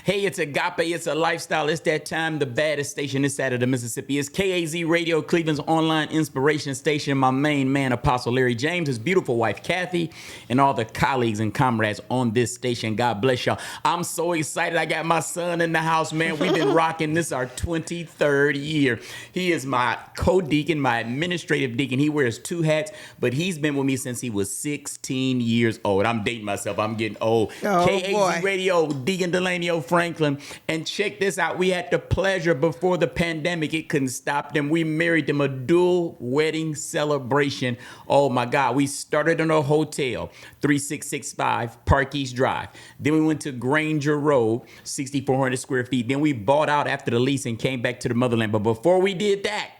Hey, it's AGAPE. It's a lifestyle. It's that time. The baddest station this side of the Mississippi is KAZ Radio, Cleveland's online inspiration station. My main man, Apostle Larry James, his beautiful wife, Kathy, and all the colleagues and comrades on this station. God bless y'all. I'm so excited. I got my son in the house, man. We've been rocking. This our 23rd year. He is my co-deacon, my administrative deacon. He wears two hats, but he's been with me since he was 16 years old. I'm dating myself. I'm getting old. Oh, KAZ boy. Radio, Deacon Delaney Franklin. And check this out. We had the pleasure before the pandemic. It couldn't stop them. We married them, a dual wedding celebration. Oh my God. We started in a hotel, 3665 Park East Drive. Then we went to Granger Road, 6,400 square feet. Then we bought out after the lease and came back to the motherland. But before we did that,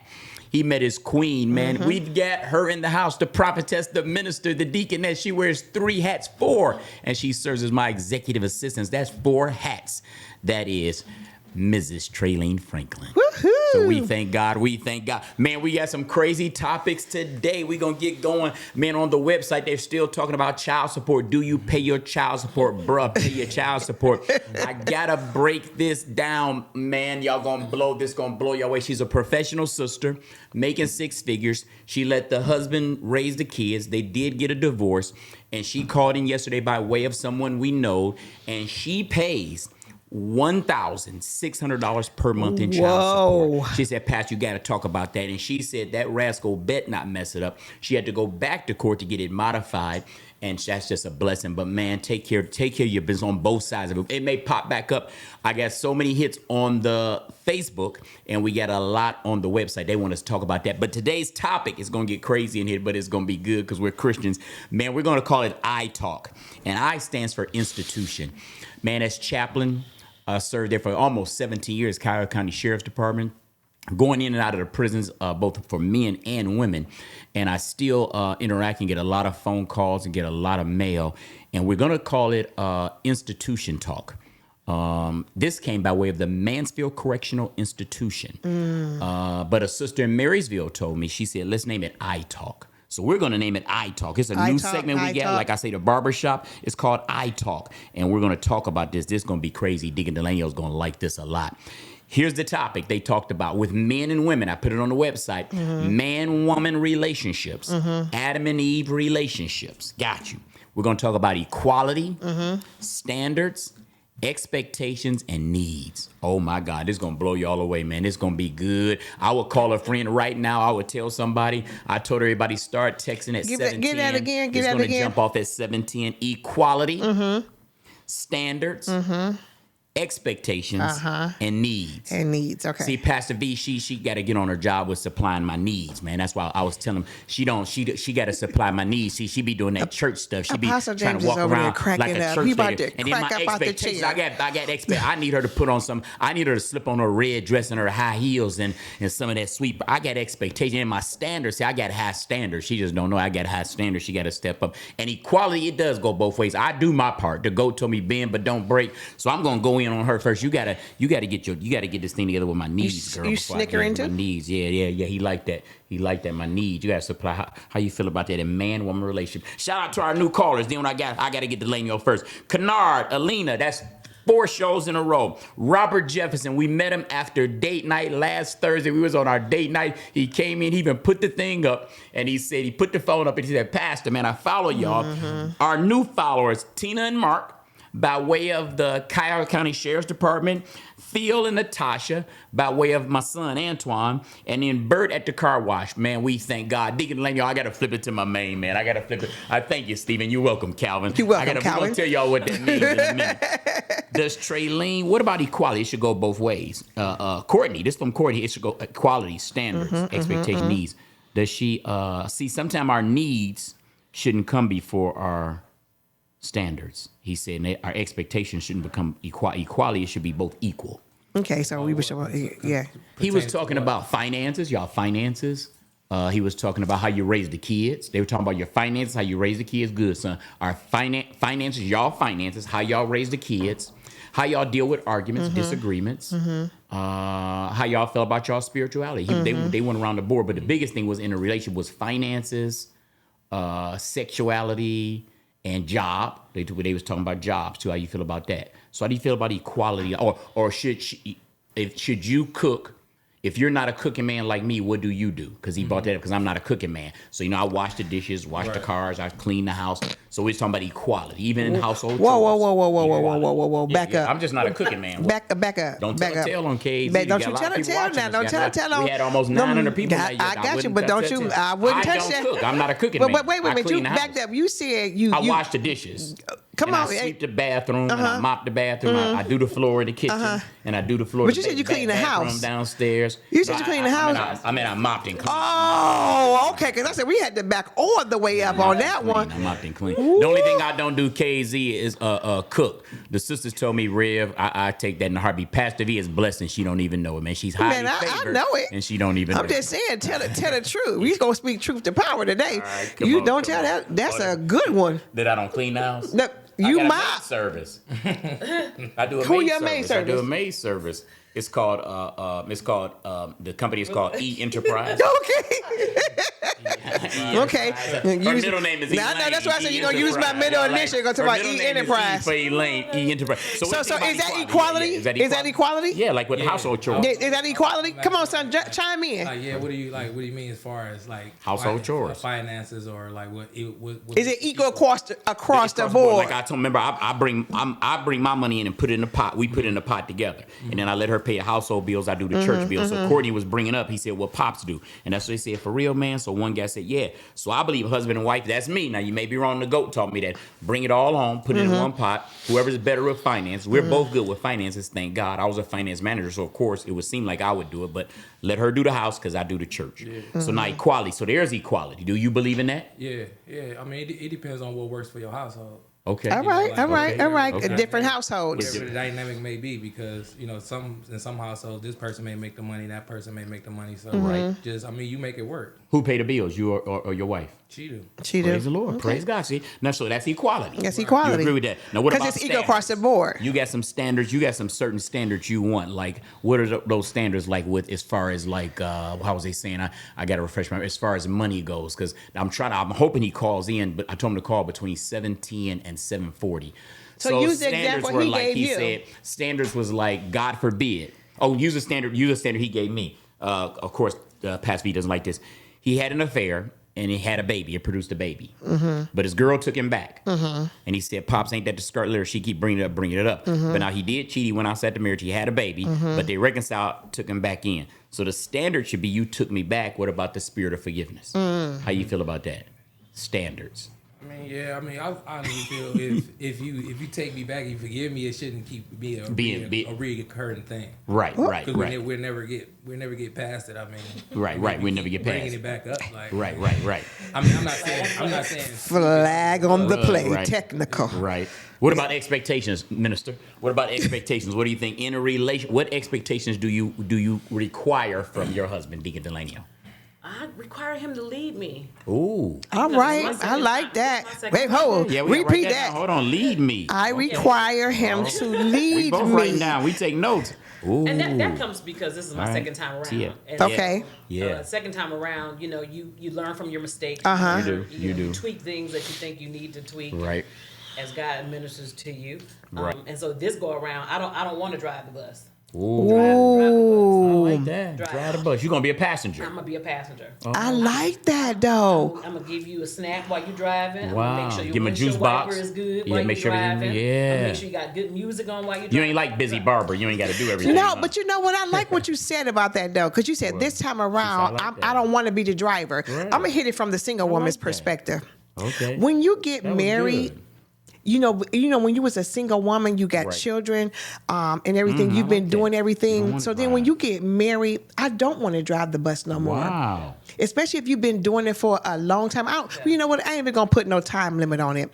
he met his queen, man. Mm-hmm. We've got her in the house, the prophetess, the minister, the deaconess. She wears 3 hats, 4, and she serves as my executive assistant. That's 4 hats. That is Mrs. Traylene Franklin. Woohoo! So we thank God. We thank God. Man, we got some crazy topics today. We're going to get going. Man, on the website, they're still talking about child support. Do you pay your child support? Bruh, pay your child support. I got to break this down, man. Y'all going to blow this, going to blow your way. She's a professional sister making 6 figures. She let the husband raise the kids. They did get a divorce. And she called in yesterday by way of someone we know. And she pays $1,600 per month in child support. She said, Pastor, you got to talk about that. And she said that rascal bet not mess it up. She had to go back to court to get it modified. And that's just a blessing. But man, take care of your business on both sides of it. It may pop back up. I got so many hits on the Facebook, and we got a lot on the website. They want us to talk about that. But today's topic is going to get crazy in here, but it's going to be good because we're Christians. Man, we're going to call it I Talk. And I stands for institution. Man, as chaplain, served there for almost 17 years, Cuyahoga County Sheriff's Department, going in and out of the prisons, both for men and women. And I still interact and get a lot of phone calls and get a lot of mail. And we're going to call it Institution Talk. This came by way of the Mansfield Correctional Institution. But a sister in Marysville told me, she said, let's name it I Talk. So we're going to name it I Talk. It's a new segment we got. Like I say, the barbershop. It's called I Talk. And we're going to talk about this. This is going to be crazy. Deacon Delaney is going to like this a lot. Here's the topic they talked about with men and women. I put it on the website. Man-woman relationships. Adam and Eve relationships. Got you. We're going to talk about equality, standards, expectations, and needs. Oh my God, this is going to blow y'all away, man. It's going to be good. I would call a friend right now. I would tell somebody. I told everybody start texting at 710. Get that again. It's going to jump off at 710. Equality, standards, expectations, and needs. Okay. See, Pastor V, she got to get on her job with supplying my needs, man. That's why I was telling him she got to supply my needs. See, she be doing that church stuff. She be Apostle trying James to walk is over there around cracking like a up. church He about lady. to And then crack my up out the expectations, chair. I need her to put on some. I need her to slip on her red dress and her high heels and some of that sweet. I got expectations and my standards. See, I got high standards. She just don't know I got high standards. She got to step up. And equality, it does go both ways. I do my part. The goat told me bend but don't break. So I'm gonna go in on her first. You gotta get this thing together with my needs, girl. You before I snickering get my too? needs. Yeah. He liked that. He liked that. My needs. You gotta supply. How you feel about that in man-woman relationship? Shout out to our new callers. Then when I gotta get Delaney first. Kennard, Alina. That's 4 shows in a row. Robert Jefferson, we met him after date night last Thursday. We was on our date night. He came in, he even put the thing up, and he said, he put the phone up, and he said, Pastor, man, I follow y'all. Our new followers, Tina and Mark, by way of the Cuyahoga County Sheriff's Department, Phil and Natasha, by way of my son, Antoine, and then Bert at the car wash. Man, we thank God. Deacon Delaney, I got to flip it to my main, man. I got to flip it. I thank you, Stephen. You're welcome, Calvin. You're welcome, Calvin. I'm going to tell y'all what that means in a minute. Does Traylene, what about equality? It should go both ways. Courtney, this from Courtney, it should go equality, standards, expectation, needs. Does she, see, sometimes our needs shouldn't come before our standards. He said our expectations shouldn't become equality. It should be both equal. Okay, so we wish, yeah. He was talking about finances, y'all finances. He was talking about how you raise the kids. They were talking about your finances, how you raise the kids. Good, son. Our finances, y'all finances, how y'all raise the kids, how y'all deal with arguments, disagreements, how y'all feel about y'all spirituality. They went around the board, but the biggest thing was in a relationship was finances, sexuality, and job. They was talking about jobs too. How you feel about that? So how do you feel about equality? Or should you cook? If you're not a cooking man like me, what do you do? Because he brought that up because I'm not a cooking man. So, I wash the dishes, wash the cars, I clean the house. So we're talking about equality, even in household chores. Whoa. Back up. I'm just not a cooking man. Back up. Don't tell a tale on KZ. Don't you tell a tale now. Don't tell a tale on. We had almost 900 people. I got you, but don't you, I wouldn't touch that. I don't cook. I'm not a cooking man. But wait a minute. You backed up. You said you. I wash the dishes. Come on. I sweep the bathroom, and I mop the bathroom. I do the floor in the kitchen, and I do the floor. But you said you clean the house downstairs. You said you clean the house. I mopped and cleaned. Oh, okay. Because I said we had to back all the way up on that one. I mopped and cleaned. The only thing I don't do, KZ, is cook. The sisters told me, Rev, I take that in a heartbeat. Pastor V is blessed, and she don't even know it, man. She's highly favored. I know it, and she don't even. I'm just saying, tell the truth. We gonna speak truth to power today. Right, you don't tell that. That's a good one. That I don't clean the house. No, you mop service. I do a Who maid your service. maid service? I do a maid service. It's called the company is called E Enterprise. Okay. Her middle name is Elaine. No, that's why I said you're gonna use my middle initial. You're gonna talk about E Enterprise. For Elaine, E Enterprise. So is that equality? Is that equality? Yeah, like with household chores. Is that equality? Come on, son, chime in. What do you mean as far as like household chores, finances, or like what is it equal across the board? Like I told, remember, I bring my money in and put it in the pot. We put it in the pot together, and then I let her pay the household bills. I do the church bills. So Courtney was bringing up. He said, "What pops do?" And that's what they said, for real, man. So one guy said, "Yeah." So I believe husband and wife. That's me. Now you may be wrong. The GOAT taught me that. Bring it all home, put it in one pot. Whoever's better with finance, we're both good with finances. Thank God. I was a finance manager, so of course it would seem like I would do it. But let her do the house because I do the church. Yeah. So now equality. So there's equality. Do you believe in that? Yeah. I mean, it depends on what works for your household. Okay. All right. Okay. A different households. Whatever the dynamic may be, because in some households, this person may make the money, that person may make the money. So you make it work. Who pay the bills? You or your wife? She do. Praise the Lord. Okay. Praise God. See, now so that's equality. That's equality. You agree with that? Now what about because it's equal across the board? You got some standards. You got some certain standards you want. Like what are those standards like with as far as like how was they saying? I got to refresh my as far as money goes because I'm hoping he calls in, but I told him to call between 7:10 and 7:40. So use the example he gave you. Said standards was like God forbid. Oh, use a standard he gave me. Of course, Pastor V doesn't like this. He had an affair. And he had a baby. It produced a baby. But his girl took him back. And he said, "Pops, ain't that the skirt litter? She keep bringing it up. But now he did cheat. He went outside the marriage. He had a baby. But they reconciled, took him back in. So the standard should be, you took me back. What about the spirit of forgiveness? How you feel about that? Standards. I honestly feel if you take me back and you forgive me, it shouldn't keep being a recurring thing. Right. Because we'll never get past it. I mean, right. We never get past bringing it back up. Like, right. I'm not saying flag on the play. Right. Technical. Right. What about expectations, Minister? What about expectations? What do you think in a relation? What expectations do you require from your husband, Deacon Delaney? I require him to lead me. Ooh. All right. I like that. Wait, hold on. Yeah, repeat that. Hold on. Lead me. I require him to lead we both me. write down. We take notes. Ooh. And that comes because this is my second time around. Yeah. And okay. Second time around, you learn from your mistakes. You do. You tweak things that you think you need to tweak. Right. As God administers to you. Right. And so this go around, I don't want to drive the bus. Ooh. I like that. Drive the bus. You're going to be a passenger. I'm going to be a passenger. Oh. I like that, though. I'm going to give you a snack while you're driving. Wow. I'm going to make sure give him a juice box. Is good yeah, while make you're sure driving. Yeah. Make sure you got good music on while you're driving. You ain't like Busy Barber. You ain't got to do everything. No, but you know what? I like what you said about that, though. Because you said this time around, I don't want to be the driver. Right. I'm going to hit it from the single woman's perspective. Okay. When you get married... You know, when you was a single woman, you got children, and everything. You've been doing everything. So then, when you get married, I don't want to drive the bus no more. Wow. Especially if you've been doing it for a long time. You know what? I ain't even gonna put no time limit on it.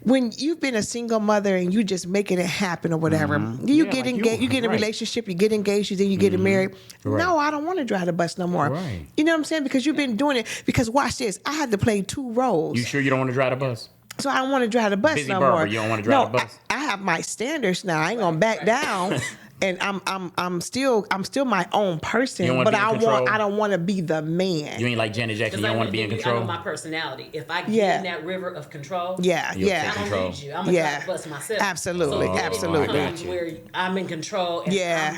When you've been a single mother and you just making it happen or whatever, you get engaged. You get in a relationship. You get engaged. Then you get married. Right. No, I don't want to drive the bus no more. Right. You know what I'm saying? Because you've been doing it. Because watch this. I had to play two roles. You sure you don't want to drive the bus? So I don't want to drive the bus Busy no Barber, more. you don't want to drive the bus? I have my standards now. I ain't gonna back down. and I'm still my own person, You don't wanna but be in control? I don't want to be the man. You ain't like Janet Jackson. You don't want to be in I control. know my personality. If I get in that river of control, Yeah, You'll yeah. take I don't control. need you. I'm gonna try to bust myself. Absolutely, So absolutely. It becomes where I'm in control. And Yeah.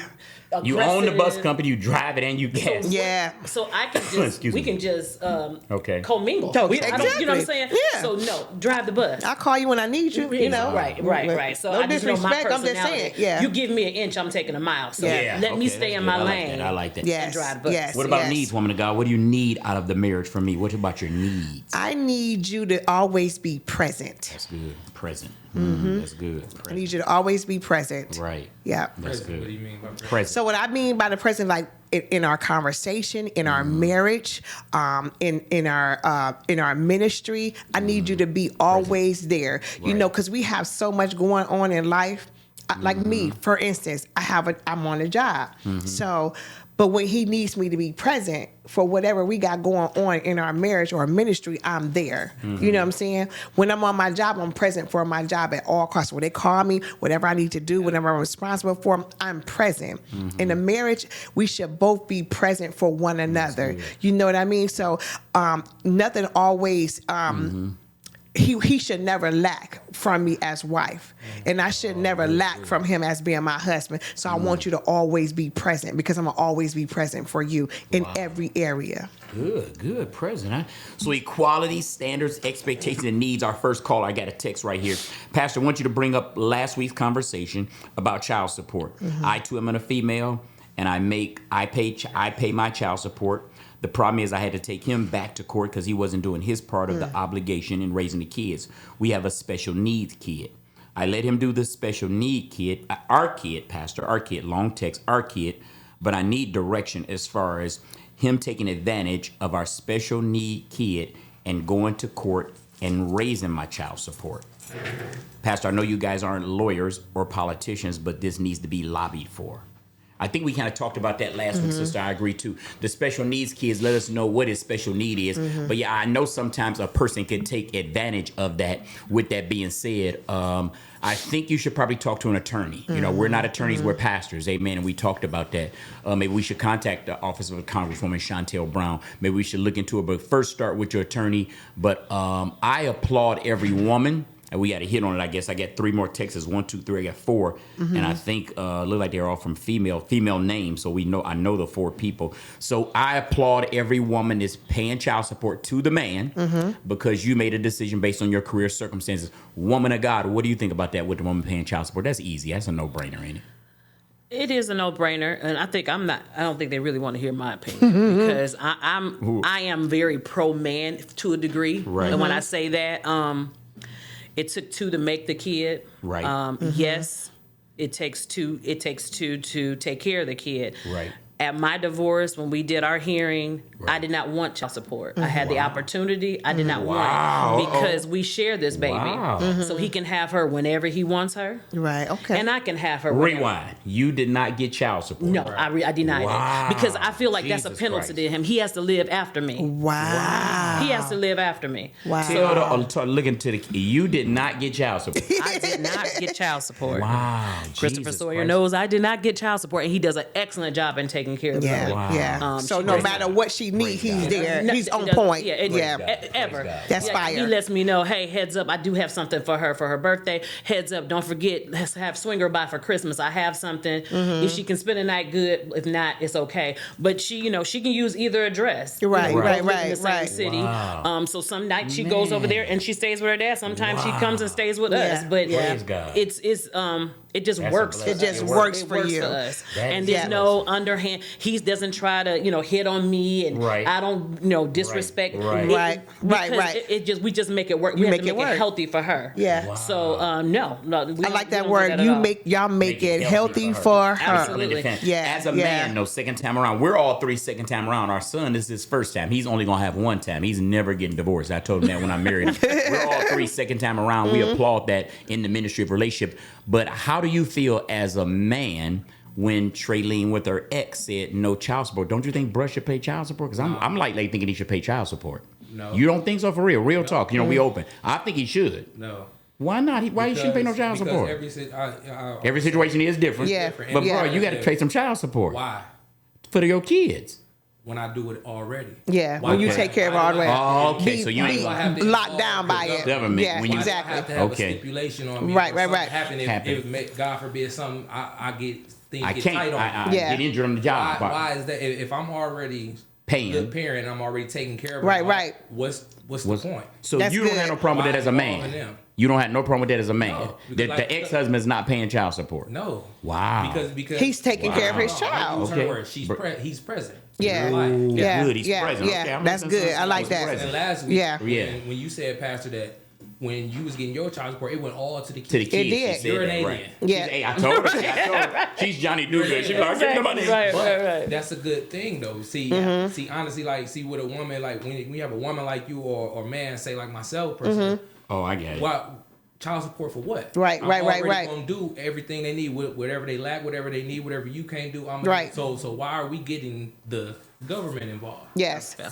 I'm You own the bus aggressive. company. You drive it and you gas. Yeah. So I can just Excuse we me. can just Okay. commingle. So, I don't, you know what I'm saying? exactly. Yeah. So no, drive the bus. I call you when I need you. You know, Right. So no I just know my disrespect. I'm just personality. saying. Yeah. You give me an inch, I'm taking a mile. So Yeah. let me Okay, stay that's in good. my I like lane. that. I like that. Yes. drive the bus. Yes. What about yes. needs, woman of God? What do you need out of the marriage from me? What about your needs? I need you to always be present. That's good. Present. That's good. I Present. need you to always be present. Right. Yeah. That's Present, what do good. you mean by present? Present. So what I mean by the present, like in our conversation, in our marriage, in our ministry, I need you to be always there. You Right. know, because we have so much going on in life. Like me, for instance, I'm on a job. So, but when he needs me to be present for whatever we got going on in our marriage or ministry, I'm there. You know what I'm saying? When I'm on my job, I'm present for my job at all costs. When they call me, whatever I need to do, whatever I'm responsible for, I'm present. In a marriage, we should both be present for one another. You know what I mean? So nothing always. He should never lack from me as wife, and I should never lack from him as being my husband. So I want you to always be present, because I'm gonna always be present for you in every area. Good. Present, huh? So equality, standards, expectations, and needs. Our first call. I got a text right here. Pastor, I want you to bring up last week's conversation about child support. I too am a female, and I pay my child support. The problem is I had to take him back to court because he wasn't doing his part of the obligation in raising the kids. We have a special needs kid. I let him do the special need kid, our kid, Pastor, our kid, long text, our kid, but I need direction as far as him taking advantage of our special need kid and going to court and raising my child support. Pastor, I know you guys aren't lawyers or politicians, but this needs to be lobbied for. I think we kind of talked about that last week, sister. I agree too. The special needs kids let us know what his special need is. But yeah, I know sometimes a person can take advantage of that. With that being said, I think you should probably talk to an attorney. You know, we're not attorneys, we're pastors. Amen. And we talked about that. Maybe we should contact the office of Congresswoman Shontel Brown. Maybe we should look into it. But first start with your attorney. But I applaud every woman. And we got a hit on it, I guess. I got 3 more texts. 1, 2, 3. I got 4, and I think look like they're all from female names. So I know the 4 people. So I applaud every woman that's paying child support to the man because you made a decision based on your career circumstances. Woman of God, what do you think about that with the woman paying child support? That's easy. That's a no-brainer, ain't it? It is a no-brainer, and I don't think they really want to hear my opinion because I am very pro-man to a degree. Right. And when I say that, it took 2 to make the kid. Right. Yes, it takes 2. It takes 2 to take care of the kid. Right. At my divorce, when we did our hearing, I did not want child support. I had the opportunity. I did not want it because we share this baby. Wow. So he can have her whenever he wants her. Right. Okay. And I can have her whenever. Rewind. You did not get child support. No, I denied Wow. it because I feel like that's a Jesus penalty Christ. to him. He has to live after me. Wow. He has to live after me. Wow. Look into the. You did not get child support. I did not get child support. Wow. Christopher Jesus Sawyer Christ. knows I did not get child support, and he does an excellent job in taking care of the Yeah. baby. Wow. Yeah. So she no praise matter God. what she needs, Praise he's God. there. No, He's on does- point. Yeah, God. ever. Praise God. That's fire. He lets me know, hey, heads up, I do have something for her birthday. Heads up, don't forget, let's have Swinger by for Christmas. I have something. If she can spend a night, good. If not, it's okay. But she can use either address. Right, We both right, live in the same right. city. Wow. So some nights she goes over there and she stays with her dad. Sometimes she comes and stays with us. Yeah. But Praise God. it just That's a works. blessing. It just It works It for works you. for us. That And is there's a no blessing. underhand. He doesn't try to, hit on me, and Right. I don't, disrespect. Right. Right. Because Right. we just make it work. We have make to it make it work. healthy for her. Yeah. So no, I like that word. Y'all make Make it it healthy for her. Absolutely. Yeah, As a yeah. man, no, second time around. We're all 3 second time around. Our son is his first time. He's only gonna have one time. He's never getting divorced. I told him that when I married him. We're all 3 second time around. We applaud that in the ministry of relationship. But how do you feel as a man when Traylene with her ex said no child support? Don't you think Brush should pay child support? Because I'm like thinking he should pay child support. No. You don't think so? For real talk. We open. I think he should. No. Why not? Why you shouldn't pay no child support? Every situation is different. Yeah. But bro, you got to pay some child support. Why? For your kids. When I do it already. Yeah, when you take care of it already. Oh, okay. So you ain't locked down by it. Government. Yeah, when you exactly. I have to have a stipulation on me. Right. Happen if God forbid something, I get things get tight on me. I get injured on the job. Why is that? If I'm already paying, a good parent, I'm already taking care of it. Right. What's the point? So That's you don't good. have no problem with that as a man. You don't have no problem with that as a man. No, The ex-husband is not paying child support. No. Wow. Because he's taking care of his child. Okay. He's present. Yeah. Yeah. Good. He's Yeah. present. Yeah. Okay, That's good. I like that. And last week, Yeah. when you said, Pastor, that when you was getting your child support, it went all to the kids. To the kids. It did. She said You're an that, alien. right. Yeah. Hey, I told her. She's Johnny Do-Good. She's like, give me the money. Right. That's a good thing, though. See, honestly, with a woman, like when you have a woman like you or man, say like myself, personally, Oh, I get it. why child support for what? Right. I'm already gonna do everything they need, whatever they lack, whatever they need, whatever you can't do. Right. So why are we getting the government involved? Yes. Yeah.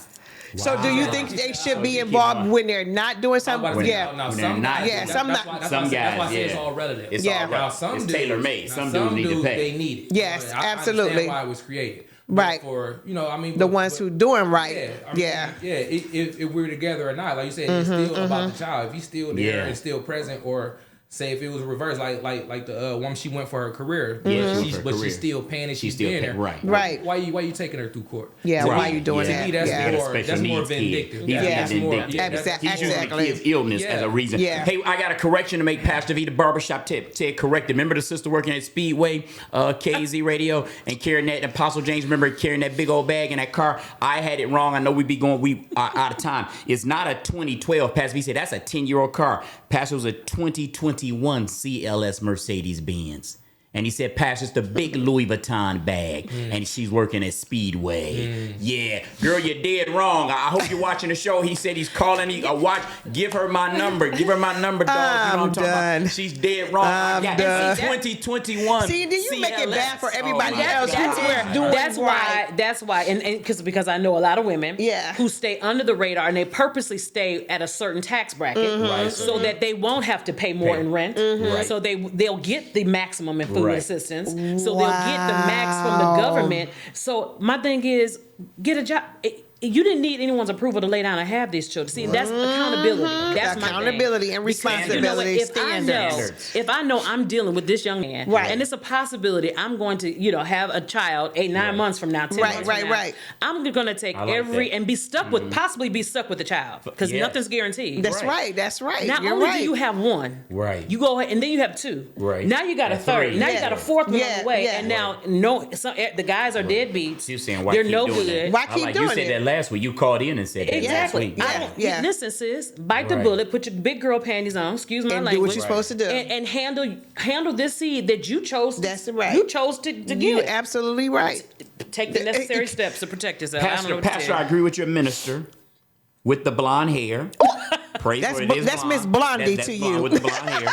So do you think they should be involved when they're not doing something? Yeah. Now, When some they're not- guys, Yeah, some that's not- why- that's some why I say- that's why I guys, say it's yeah. all relative. It's Yeah. all Now, right. some It's dudes, tailor-made. Some dudes need to Mm-hmm. pay. They need it. Yes, I absolutely. understand why it was created. Right. But for The ones who doing right. Yeah. If we're together or not, like you said, it's still about the child. If he's still there and still present, or say if it was reversed, like the woman, she went for her career, but she's still paying and she's still being paying, there. right. Why you taking her through court? Yeah, why you doing To that? me, that's Yeah. more vindictive. He's That's more. vindictive. He's using the Exactly. kid's illness as a reason. Yeah. Hey, I got a correction to make. Pastor V, the barbershop Ted corrected. Remember the sister working at Speedway, KZ Radio, and carrying that Apostle James. Remember carrying that big old bag in that car? I had it wrong. I know we are out of time. It's not a 2012. Pastor V said that's a 10-year-old car. Pastor was a 2021 CLS Mercedes-Benz. And he said, Pastor, it's the big Louis Vuitton bag. And she's working at Speedway. Yeah. Girl, you're dead wrong. I hope you're watching the show. He said he's calling you. Watch. Give her my number. Give her my number, dog. You know what I'm talking about? She's dead wrong. I'm done. 2021. See, then you make it bad for everybody my else God. who's doing That's why, and because I know a lot of women Yeah. who stay under the radar and they purposely stay at a certain tax bracket Right. so that they won't have to pay more in rent. Right. So they'll get the maximum in food Right. assistance. So they'll get the max from the government. So my thing is, get a job. You didn't need anyone's approval to lay down and have these children. See, that's accountability. That's my Accountability thing. and Because you know what? responsibility standards. If I know I'm dealing with this young man, Right. and it's a possibility I'm going to, have a child 9 months from now, 10 Right, months right, from now, right. I'm going to take I like that. and be stuck with, possibly be stuck with the child because Yes. nothing's guaranteed. That's right. That's right. Not You're only right. do you have one, Right. you go ahead and then you have two. Right. Now you got a And third. three. Now you Yeah. got a fourth one on Yeah, the way. yeah. And now the guys are deadbeats. You saying why They're keep no doing good. that? Why I keep like doing you said it? that last week. You called in and said that Exactly. last week. I don't, Yeah. Listen, sis, bite the Right. bullet, put your big girl panties on, excuse my And language. do what you're supposed to do. And handle this seed that you chose. That's right. You chose to You're get. absolutely right. Take the necessary steps to protect yourself. I don't know Pastor, what to Pastor, tell I you. agree with your minister with the blonde hair. Praise That's the Lord, it is that's blonde. Miss Blondie That's to blonde you. with the blonde hair.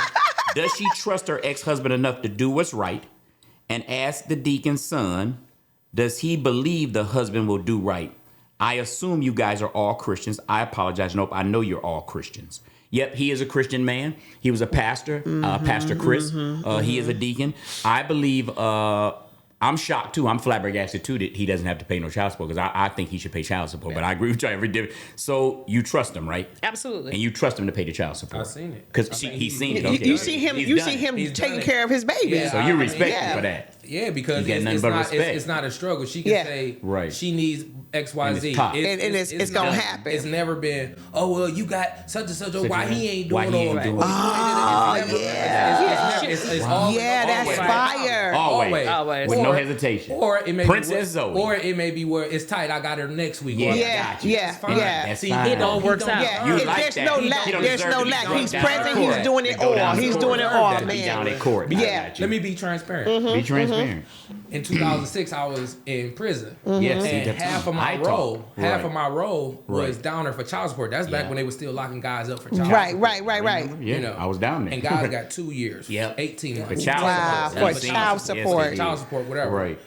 Does she trust her ex-husband enough to do what's right? And ask the deacon's son, does he believe the husband will do right? I assume you guys are all Christians. I apologize. Nope, I know you're all Christians. Yep, he is a Christian man. He was a pastor, Pastor Chris. He is a deacon. I believe, I'm shocked too. I'm flabbergasted too that he doesn't have to pay no child support because I think he should pay child support. But I agree with you every day. So you trust him, right? Absolutely. And you trust him to pay the child support. I've seen it. Because I mean, he's seen it. You, Okay. you see him. He's You done see it. him He's taking done it. care of his baby. Yeah. So you I mean, respect yeah. him for that. Yeah, because You got nothing it's but not respect. it's not a struggle. She can Yeah. say Right. she needs X, Y, And Z. it's top. And it's gonna done. happen. It's never been, oh well, you got such and such. Why he ain't Why doing he ain't all doing that? it. It's always Yeah, that's fire. Always. Always. With no Or- hesitation. Or it may Princess be Zoe. Or it may be where it's tight. I got her next week. Yeah, Or- Yeah, got you. yeah, Fine. yeah. That's See, fine. it all works out. Yeah, You if like there's that. no He lack. don't There's deserve no to be lack. drunk He's down present. the He's court. doing They it go down all. the He's court. doing it all, Be down man. in court. I Yeah. got you. Let me be transparent. Be transparent. In 2006, I was in prison. Yes, see, And that's half of I my talk. role, half Right. of my role was Right. down there for child support. That's back Yeah. when they were still locking guys up for child Right, support. right. Yeah, You know, I was down there. And guys got 2 years. Yep. 18 For months. child Wow, support. for child support. Child support, whatever. Right.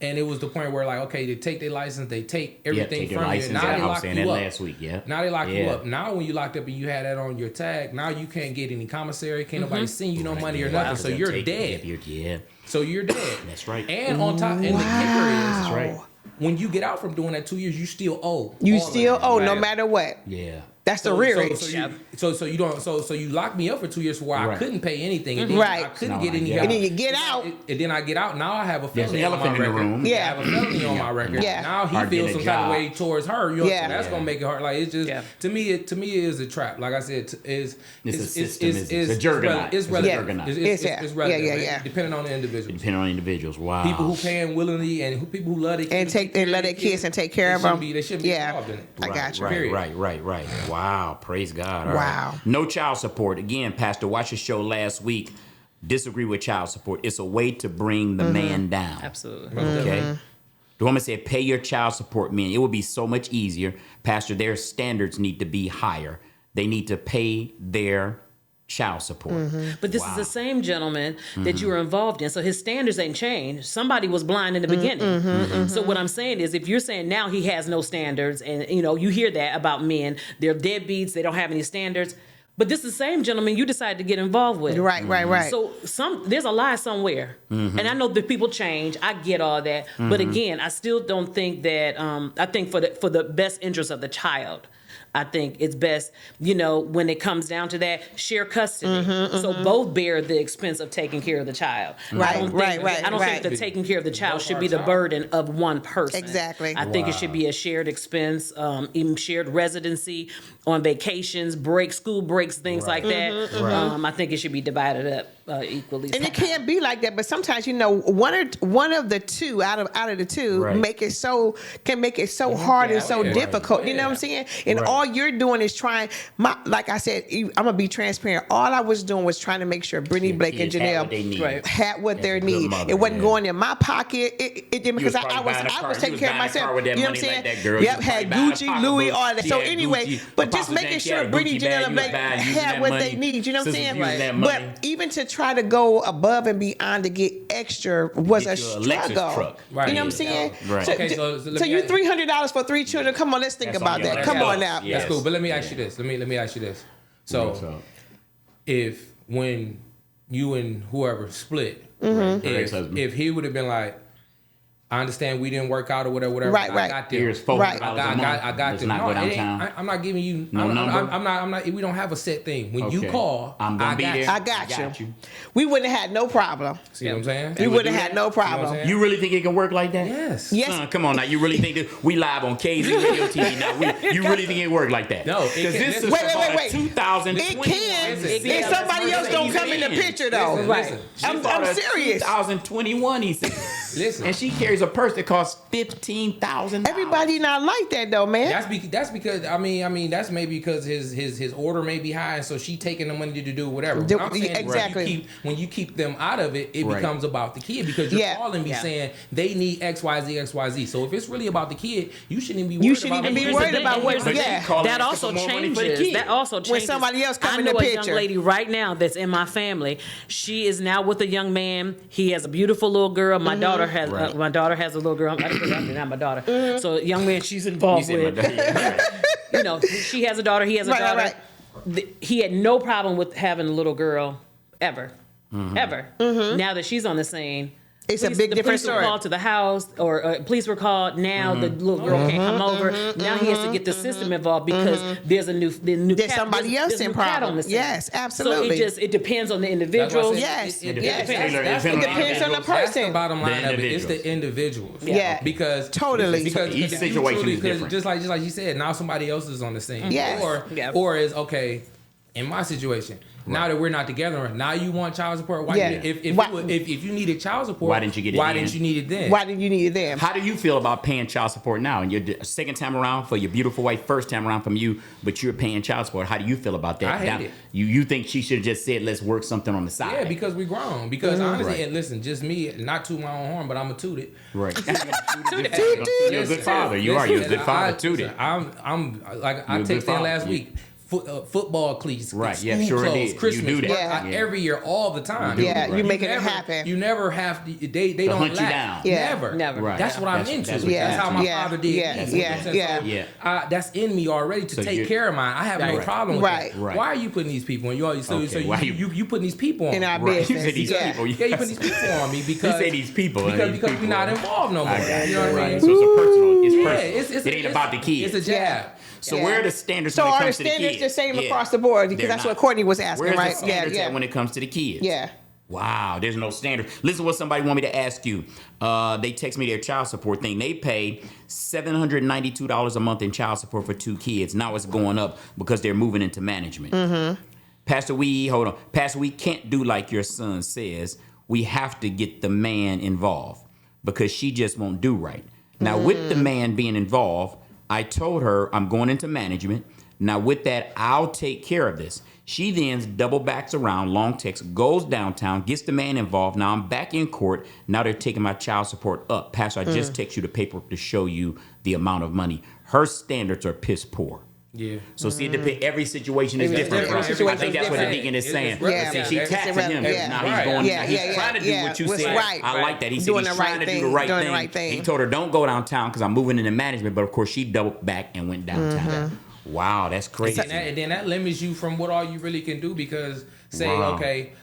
And it was the point where, like, okay, they take their license, they take everything from you. Now they lock you up. Last week, Now they lock you up. Now when you locked up and you had that on your tag, now you can't get any commissary, can't nobody send you no money or nothing. So you're dead. So you're dead. That's right. And on top, and the kicker is, that's right. When you get out from doing that 2 years, you still owe. You still owe, no matter what. Yeah. That's the real So you locked me up for 2 years for where I couldn't pay anything. And then I couldn't get any. And then you get out. And then I get out. Now I have a felony on my record. I have a felony on my record. Yeah. Now he feels some kind of way towards her. You know, so that's gonna make it hard. Like it's just to me it is a trap. Like I said, it's a juggernaut. It's relevant. It's relevant. Depending on the individuals. Wow. People who paying willingly and people who love their kids and let their kids and take care of them. They shouldn't be involved in it. I got you. Right. Wow, praise God. All wow. Right. No child support. Again, Pastor, watch your show last week. Disagree with child support. It's a way to bring the man down. Absolutely. Okay. The woman said, pay your child support men. It would be so much easier. Pastor, their standards need to be higher. They need to pay their child support. But this is the same gentleman that you were involved in. So his standards ain't changed. Somebody was blind in the beginning. So what I'm saying is, if you're saying now he has no standards, and you hear that about men, they're deadbeats, they don't have any standards. But this is the same gentleman you decided to get involved with. Right. So there's a lie somewhere. And I know that people change. I get all that. But again, I still don't think that, I think for the best interest of the child, I think it's best, when it comes down to that, share custody. So both bear the expense of taking care of the child. I don't think that taking care of the child should be the burden of one person. Exactly. I think it should be a shared expense, even shared residency on vacations, school breaks, things like that. I think it should be divided up equally. And it can't be like that, but sometimes one of the two out of the two can make it so hard and so difficult. You know what I'm saying? And all you're doing is trying. Like I said, I'm gonna be transparent. All I was doing was trying to make sure Brittany, Blake, and Janelle had what they need. It wasn't going in my pocket. It didn't, because I was taking care of myself. You know what I'm saying? Had Gucci, Louis, all that. So anyway, but just making sure Brittany, Janelle, and Blake had what they need. You know what I'm saying? But even to try to go above and beyond to get extra was a struggle. You know what I'm saying? Okay, so you $300 for 3 children. Come on, let's think about that. Come on now. That's cool. But let me ask you this. Let me ask you this. So, when you and whoever split, if he would have been like, I understand we didn't work out or whatever. Right. I got them. I got them. I'm not giving you. I'm not. We don't have a set thing. When you call, I'm gonna be there. I got you. We wouldn't have had no problem. See what I'm saying? We wouldn't have had no problem. You really think it can work like that? Yes. Son, come on now. You really think that we live on KZ Radio TV now? You really think it work like that? No. Because this is wait. 2020. It can. If somebody else don't come in the picture though. Listen. I'm serious. 2021. He said. Listen. And she carries a purse that costs $15,000. Everybody not like that though, man. That's because I mean that's maybe because his order may be high, and so she taking the money to do whatever. I'm saying exactly. When you keep them out of it, it becomes about the kid, because you're calling me saying they need XYZ. So if it's really about the kid, you shouldn't even be worried about what. That also changes. When somebody else comes in the picture. I know a young lady right now that's in my family. She is now with a young man. He has a beautiful little girl. My daughter has a little girl. I'm not my daughter. So a young man she's involved with. She has a daughter. He has a daughter. He had no problem with having a little girl ever. Now that she's on the scene, it's a big different story. Police were called to the house, or police were called. Now the little girl can't come over. Now he has to get the system involved because there's a new there's somebody else in problem. Yes, absolutely. So it depends on the individual. Yes, it depends on the person. That's the bottom line of it. It's the individuals. Yeah, because each situation is different. Just like you said, now somebody else is on the scene. Yes. Or is okay. In my situation, now that we're not together, now you want child support. If you needed child support, why didn't you get it? Why didn't you need it then? Why didn't you need it then? How do you feel about paying child support now? And you're second time around for your beautiful wife, first time around from you, but you're paying child support. How do you feel about that? I hate it. You think she should have just said, let's work something on the side? Yeah, because we grown. Because honestly, and listen, just me, not toot my own horn, but I'm a toot it. Right. You're a good father. You're a good father. Toot it. I texted in last week. football cleats, right? school Yeah, sure clothes, it is. Christmas, you do that. every year, all the time. Yeah, right. you making it happen. You never have to. They don't hunt you lack. down. Yeah. Never. Right. That's what I'm into. That's what That's how my father did. Yeah. That's in me already to take care of mine. I have no problem with that. Right. Why are you putting these people in? You putting these people on in our right. business? You said these people. Yeah, you put these people on me because you say these people because we're not involved no more. You know what I mean? So it's a personal. It's personal. It ain't about the kids. It's a jab. So where are the standards So when it are the comes to the standards kids? the same across the board? Because that's what Courtney was asking, Where's right? the standards at when it comes to the kids? Yeah. Wow, there's no standard. Listen to what somebody want me to ask you. They text me their child support thing. They pay $792 a month in child support for 2 kids. Now it's going up because they're moving into management. Mm-hmm. Pastor, we can't do like your son says. We have to get the man involved because she just won't do right. Now, with the man being involved, I told her I'm going into management. Now, with that, I'll take care of this. She then double backs around, long text, goes downtown, gets the man involved. Now I'm back in court. Now they're taking my child support up. Pastor, I just text you the paperwork to show you the amount of money. Her standards are piss poor. Yeah. So see, every situation is different. Every situation I think that's what the different. deacon is saying. Yeah. See, she tapped to him. Yeah. Now he's going. Yeah. He's trying to do what you said. Right. I like that. He said Doing he's the trying right to do thing. the right Doing the right thing. He told her, "Don't go downtown because I'm moving into management." But of course, she doubled back and went downtown. Wow, that's crazy. And then that limits you from what all you really can do because okay,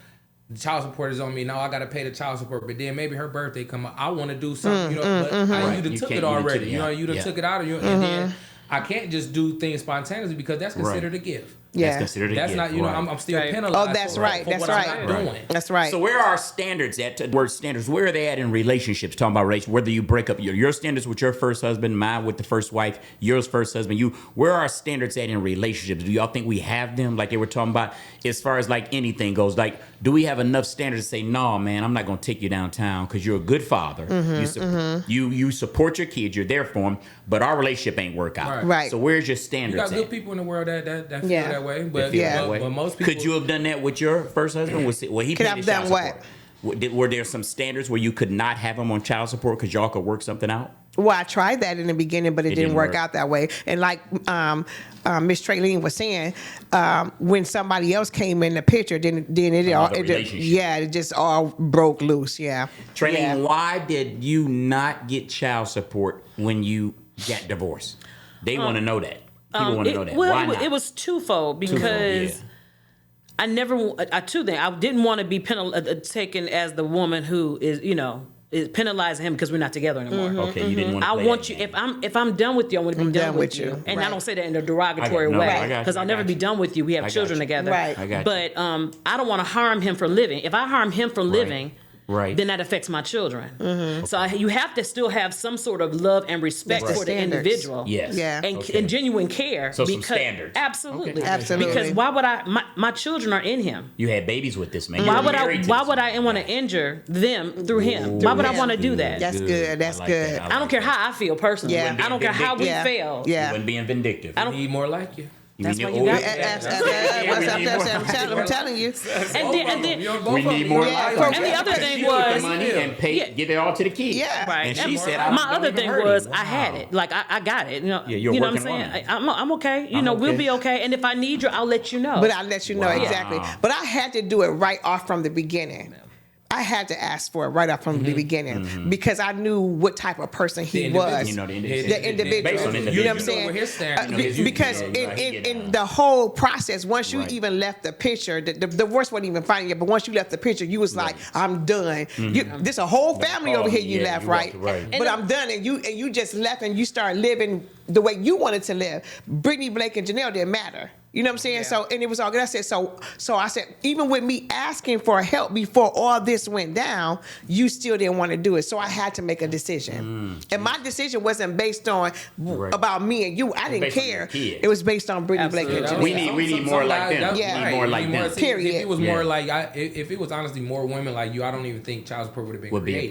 the child support is on me. Now I got to pay the child support. But then maybe her birthday come up. I want to do something, but you took it already. You took it out of you. And then I can't just do things spontaneously because that's considered a gift. Yeah. That's considered a That's gift. not, I'm still penalized. Oh, that's right. For That's what right. I'm not doing. That's right. So where are our standards at? The word standards. Where are they at in relationships? Talking about relationship. Whether you break up your standards with your first husband, mine with the first wife, yours first husband. Where are our standards at in relationships? Do y'all think we have them? Like they were talking about, as far as like anything goes. Like, do we have enough standards to say, no, man, I'm not going to take you downtown because you're a good father. You support your kids. You're there for them. But our relationship ain't work out. Right. So where's your You standards got good at? people in the world that feel that way. But but most people. Could you have done that with your first husband? He Could paid I've his done child what? support. Were there some standards where you could not have him on child support because y'all could work something out? Well, I tried that in the beginning, but it didn't work out that way. And like Miss Traylene was saying, when somebody else came in the picture, then it just all broke loose. Yeah. Traylene, why did you not get child support when you got divorced? They want to know that. People want to know that. Well, why not? It was twofold because I didn't want to be taken as the woman who is penalizing him because we're not together anymore. Okay, you didn't want to. I want you if I'm done with you, I want to be done with you. And I don't say that in a derogatory way because I'll never be done with you. We have children together. Right. I got but I don't want to harm him for living. If I harm him for living. Right. Then that affects my children. So you have to still have some sort of love and respect for the individual. Yes. Yeah. And genuine care. So some standards. Absolutely. Okay. Absolutely. Because why would my children are in him. You had babies with this man. Why would I want to injure them through him? Why would I want to do that? That's good. That's good. I don't care how I feel personally. Yeah. I don't care how we fail. Yeah. You wasn't being vindictive. I don't need more like you. That's why you got I'm telling you. And then we need more like you. And the other thing was money and give it all to the kids. Yeah. Right. And she said, my other thing was I had it. Like I got it. You know what I'm saying? I'm okay. We'll be okay. And if I need you, I'll let you know. But I'll let you know exactly. But I had to do it right off from the beginning. I had to ask for it right off from the beginning because I knew what type of person he was. The individual. Based on You know what I'm saying? Because in the whole process, once you even left the picture, the worst wasn't even finding it, but once you left the picture, you was like, I'm done. This a whole family over here you left, right? But I'm done. And you just left and you start living the way you wanted to live. Brittany, Blake, and Janelle didn't matter. You know what I'm saying? Yeah. So, and it was all good. I said, so I said, even with me asking for help before all this went down, you still didn't want to do it. So I had to make a decision. And my decision wasn't based on about me and you. I didn't care. It was based on Brittany, Blake, and Janelle. We need more like them. Yeah. We need more like them. Period. If it was more like, if it was honestly more women like you, I don't even think child support would have been created.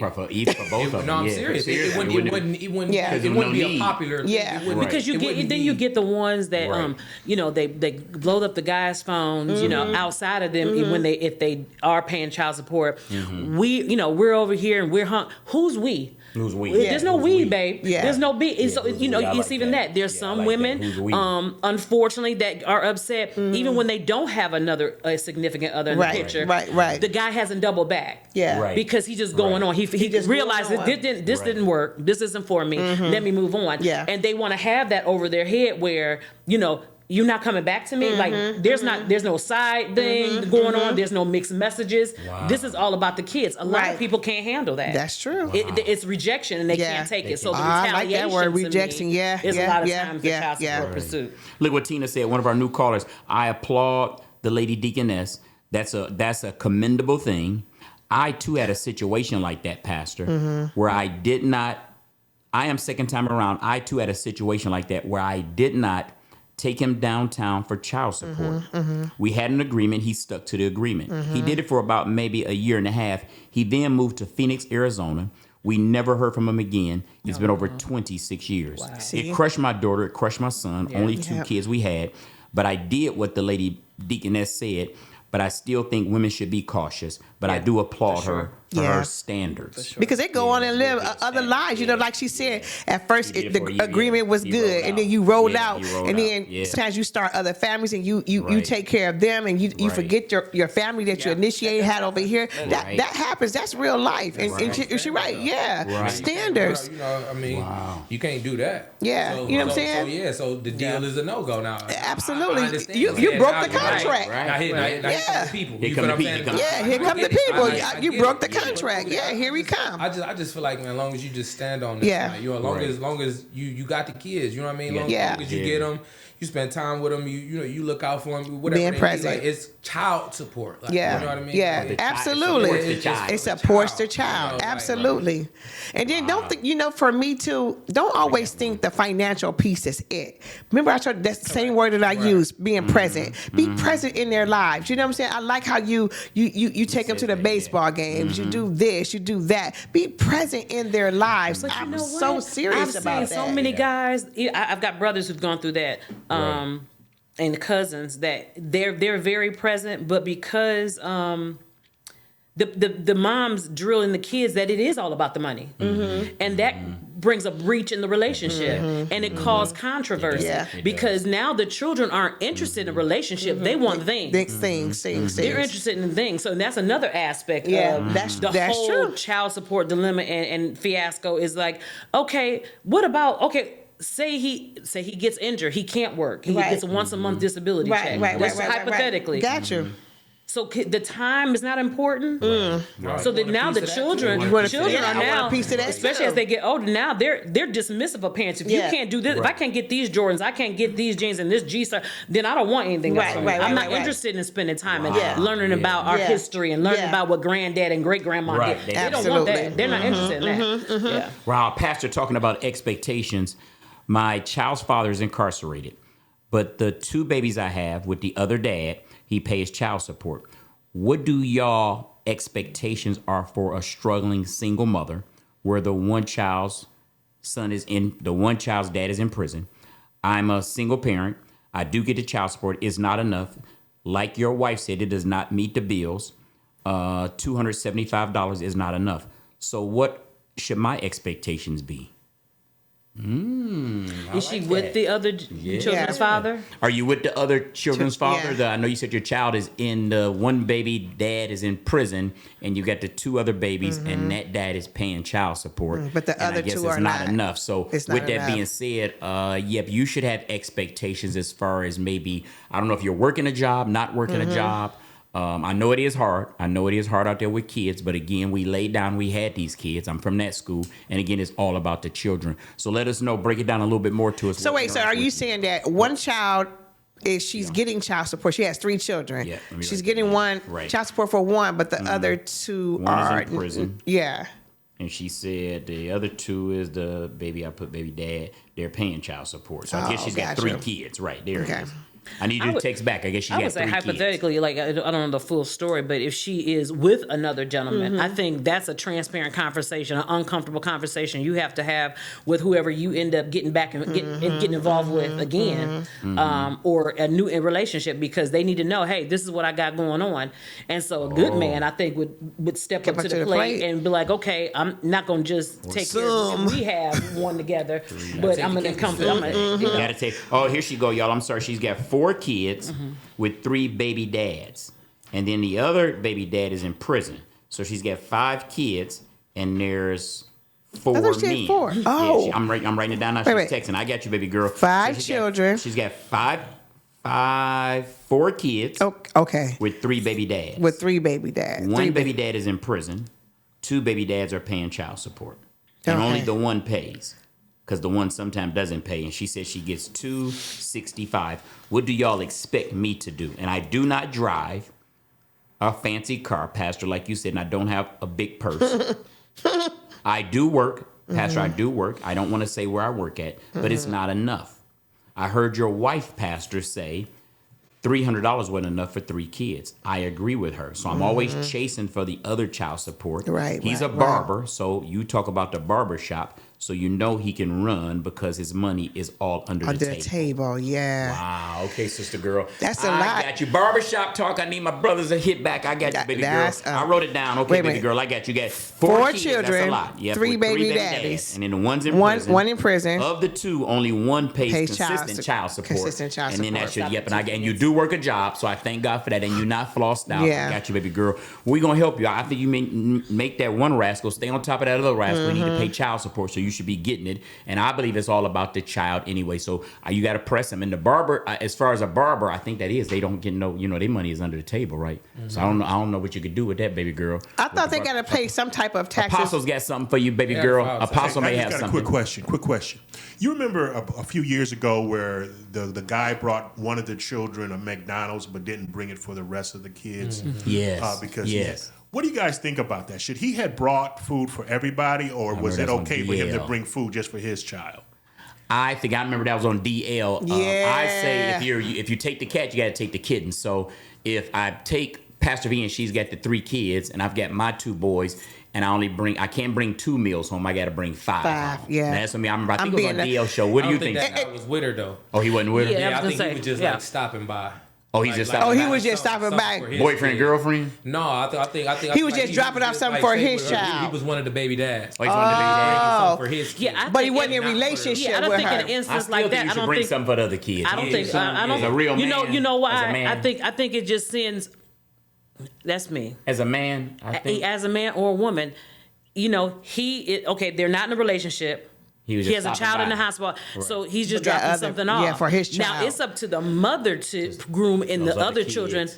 For both of them. No, I'm serious. It wouldn't be a popular. Yeah. Because you get the ones that they blow up the guy's phones, outside of them, if they are paying child support, we're over here and we're who's we? Who's we? There's no we, babe. Yeah. There's no be. Yeah, So it's like even that. There's some women, unfortunately, that are upset even when they don't have a significant other in the picture. Right. The guy hasn't doubled back. Yeah. Right. Because he's just going on. He just realizes going on. this didn't work. This isn't for me. Let me move on. Yeah. And they want to have that over their head where you're not coming back to me. Like there's no side thing going on. There's no mixed messages. Wow. This is all about the kids. A lot of people can't handle that. That's true. It's rejection and they can't take it. So the I like that word, rejection. Is a lot of times the child support pursuit. Look what Tina said. One of our new callers. I applaud the lady deaconess. That's a commendable thing. I too had a situation like that, Pastor, where I did not. I am second time around. I too had a situation like that where I did not take him downtown for child support. We had an agreement. He stuck to the agreement. He did it for about maybe a year and a half. He then moved to Phoenix, Arizona. We never heard from him again. It's been over 26 years. Wow. It crushed my daughter. It crushed my son. Only two kids we had. But I did what the lady deaconess said. But I still think women should be cautious. But I do applaud her for her standards. Because they go on and live other lives. Like she said, at first the agreement was good, and then you rolled out, and then sometimes you start other families, and you take care of them, and you forget your family that you initiated had over here. That happens. That's real life. And she's right. Yeah, standards. You can't do that. Yeah, so, you know what I'm saying. So the deal is a no-go now. Absolutely, you broke the contract. Now here come the people. Here come the people. Yeah, here come the people. You broke the contract. Yeah, here we come. I just feel like, man, as long as you just stand on this, as long as you got the kids, you know what I mean? As long as you get them, you spend time with them, you look out for them, whatever. Being present. Like, it's child support. Like, yeah. You know what I mean? Yeah, like, absolutely. It supports the child. Absolutely. And then don't think, for me too, don't always think the financial piece is it. Remember, I told that same word that I use, being present. Be present in their lives. You know what I'm saying? I like how you take them to the baseball games. You do this, you do that. Be present in their lives. But I'm so serious about that. I've seen so many guys. I've got brothers who've gone through that. And cousins that they're very present, but because the moms drill in the kids that it is all about the money, and that brings a breach in the relationship, and it caused controversy because now the children aren't interested in a relationship; they want things. They're interested in things, so that's another aspect of the whole child support dilemma and fiasco. Is like, okay, what about Say he gets injured, he can't work. He gets a once a month disability check. Hypothetically. Got you. So the time is not important. So that now the children are now, especially as they get older, now they're dismissive of parents. If you can't do this, if I can't get these Jordans, I can't get these jeans and this G-star, then I don't want anything else. I'm not interested in spending time and learning about our history and learning about what granddad and great grandma did. They don't want that. They're not interested in that. Wow, Pastor, talking about expectations. My child's father is incarcerated, but the two babies I have with the other dad, he pays child support. What do y'all expectations are for a struggling single mother where the one child's dad is in prison? I'm a single parent. I do get the child support. It's not enough. Like your wife said, it does not meet the bills. $275 is not enough. So what should my expectations be? Is she with the other children's father? Are you with the other children's father? I know you said your child is in the one baby dad is in prison, and you got the two other babies, and that dad is paying child support. But the other two are not enough. So with that being said, you should have expectations as far as maybe, I don't know if you're working a job, not working a job. I know it is hard. I know it is hard out there with kids. But again, we laid down, we had these kids. I'm from that school. And again, it's all about the children. So let us know, break it down a little bit more to us. So wait, so are you saying that one child she's getting child support? She has 3 children. Yeah, she's getting one child support for one, but the other two are in prison. Yeah. And she said the other 2 is the baby, I put baby dad. They're paying child support. So I guess she's got 3 kids. Right, there it is. I need you to text back. I guess she got 3 kids. I would say hypothetically, like I don't know the full story, but if she is with another gentleman, I think that's a transparent conversation, an uncomfortable conversation you have to have with whoever you end up getting back and getting involved with again, or a new relationship, because they need to know, hey, this is what I got going on. And so a good man, I think, would step up to the plate and be like, okay, I'm not going to just take care of it. We have one together, but I'm going to come. Gotta take. Oh, here she go, y'all. I'm sorry. She's got 4 kids with 3 baby dads, and then the other baby dad is in prison. So she's got 5 kids, and there's 4 men. She had 4. Oh, yeah, I'm writing it down now. She's texting. I got you, baby girl. 5 children. She's got 4 kids. Okay. With 3 baby dads. With 3 baby dads. 1 baby dad is in prison. 2 baby dads are paying child support, and only the one pays. Because the one sometimes doesn't pay, and she says she gets $265. What do y'all expect me to do? And I do not drive a fancy car, Pastor, like you said, and I don't have a big purse. I do work, Pastor. I do work. I don't want to say where I work at, but it's not enough. I heard your wife, Pastor, say $300 wasn't enough for 3 kids. I agree with her. So I'm always chasing for the other child support. Right. He's a barber, so you talk about the barber shop. So you know he can run because his money is all under the table. Yeah. Wow. Okay, sister girl. That's a lot. I got you. Barbershop talk. I need my brothers to hit back. I got you, baby girl. I wrote it down. Okay, baby girl. I got you. Got 4 kids. Children. That's a lot. Yeah, 3 baby daddies. And then the one's in prison. One in prison. Of the 2, only 1 pays consistent child support. Consistent child support. And then that should, and you do work a job, so I thank God for that. And you're not flossed out. Yeah. I got you, baby girl. We're going to help you. I think you make that one rascal stay on top of that other rascal. You need to pay child support, so you should be getting it. And I believe it's all about the child anyway. So you got to press them. And the barber, as far as a barber, I think that is. They don't get their money is under the table, right? So I don't know what you could do with that, baby girl. I thought they got to pay some type of taxes. Apostle's got something for you, baby girl. Apostle may have something. Quick question. You remember a few years ago where the guy brought one of the children a McDonald's but didn't bring it for the rest of the kids? Yes. Yes. What do you guys think about that? Should he have brought food for everybody, or was it okay for him to bring food just for his child? I remember that was on DL. Yeah. I say if you take the cat, you got to take the kitten. So if I take Pastor V and she's got the 3 kids, and I've got my 2 boys, and I can't bring 2 meals home. I got to bring 5. 5, yeah. That's what I remember. I think it was on DL show. What do you think? That guy was with her though. Oh, he wasn't with her. Yeah, I think he was just like stopping by. Oh, he's just stopping by. He was just stopping by. Boyfriend, girlfriend? No, I think he was just dropping off something for his child. He was one of the baby dads. Oh, he's one of the baby dads. For his kid. Yeah, but he wasn't in a relationship I don't with think her. in an instance I like that, you should bring something for the other kids. I don't think. I don't. As a real man. You know why? As a man. I think it just sends. That's me. As a man, I think. As a man or a woman, they're not in a relationship. He has a child in the hospital, so he's just dropping something off. Yeah, for his child. Now it's up to the mother to groom and the other children.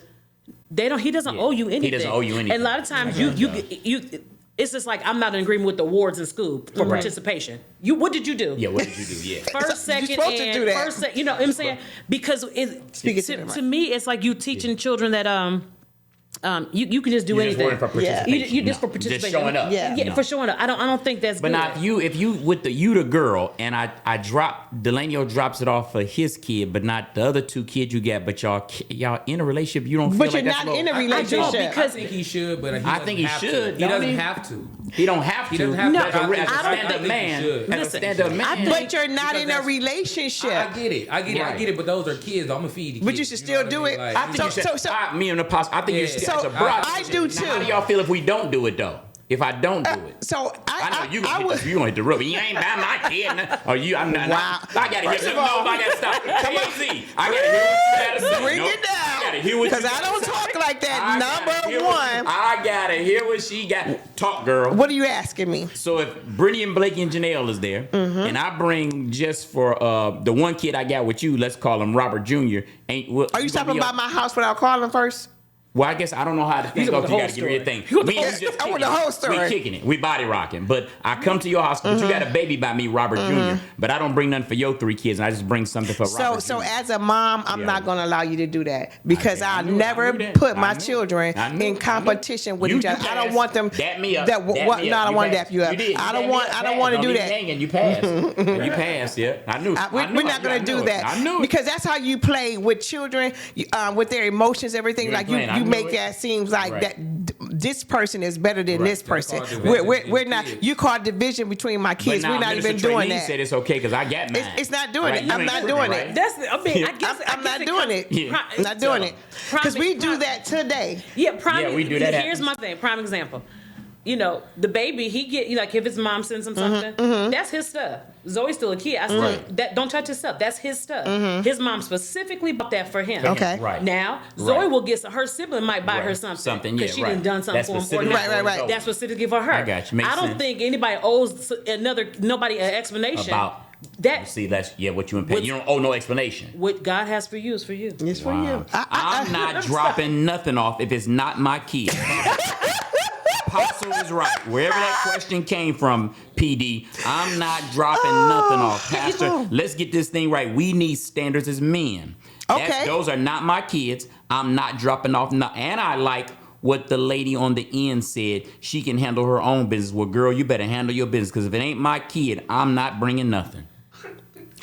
He doesn't owe you anything. He doesn't owe you anything. And a lot of times you it's just like I'm not in agreement with the awards in school for participation. What did you do? Yeah, what did you do? Yeah. First, second, You're supposed to do that. first, you know what I'm saying? Because to me, it's like you teaching children that you can just do anything. Just for participation. You just for participation. Just showing up. Yeah, for showing up. I don't think that's but good. But now if you with the girl and I drop Delanio drops it off for his kid, but not the other 2 kids you got. But y'all in a relationship, you don't feel but like you're that's not in a relationship. I think he should, but I think he should. He doesn't have to. He don't have to. He doesn't have to. No, as a stand-up man. As a stand-up man. But you're not in a relationship. I get it. But those are kids. I'm gonna feed the kids. But you should still do it. I think you should. Me and the Apostle. I think you should. As a brother. I do too. Now, how do y'all feel if we don't do it though? If I don't do it, I know you gonna hit the rubber. You ain't by my kid. Or you? I'm not. Wow. I gotta hear. No, I gotta stop. KC, I gotta hear what you gotta say. Bring it down. Because I don't talk like that. Number one. I gotta hear what she got. Talk, girl. What are you asking me? So if Brittany and Blakey and Janelle is there, and I bring just for the one kid I got with you, let's call him Robert Jr. Are you stopping by my house without calling first? Well, I guess I don't know how to think. You Oh, want you the got to give me a thing. I want the whole story. We kicking it. We body rocking. But I come to your house, but you got a baby by me, Robert Jr. But I don't bring nothing for your 3 kids, and I just bring something for Robert. So Jr. as a mom, I'm not going to allow you to do that because I knew never that. put I my knew. children in competition with each other. I don't want them. Dap me up. No, I don't want to dap you up. You did. I don't want to do that. Hanging. You passed. You passed. Yeah, I knew. We're not going to do that. I knew it. Because that's how you play with children, with their emotions, everything. You Like ain't playing. I you knew make it. that seems like Right. that. This person is better than this person. That's called division We're between not. kids. You call division between my kids. But We're now, not even Minister doing Trey that. said it's okay because I got mine. It's not doing Right, it. you I'm ain't not tripping, doing right? it. I guess I'm not doing it. Yeah. I'm not doing it. Because we do that today. Yeah, we do that Here's happens. my thing. Prime example. You know, the baby, he get like if his mom sends him something, that's his stuff. Zoe's still a kid. I still that don't touch his stuff. That's his stuff. His mom specifically bought that for him. Okay. Right. Now Zoe will get her sibling might buy her something. Something, because yeah, she done done something That's for him. Or specific not. for Right. That's specifically for her. I got you. Makes I don't sense. think anybody owes nobody an explanation About that see, that's what you and Pat. You don't owe no explanation. what God has for you is for you. It's for you. I'm not dropping nothing off if it's not my kid. Apostle is right. Wherever that question came from, PD, I'm not dropping nothing off. Pastor, let's get this thing right. We need standards as men. Okay. Those are not my kids. I'm not dropping off nothing. And I like what the lady on the end said. She can handle her own business. Well, girl, you better handle your business because if it ain't my kid, I'm not bringing nothing.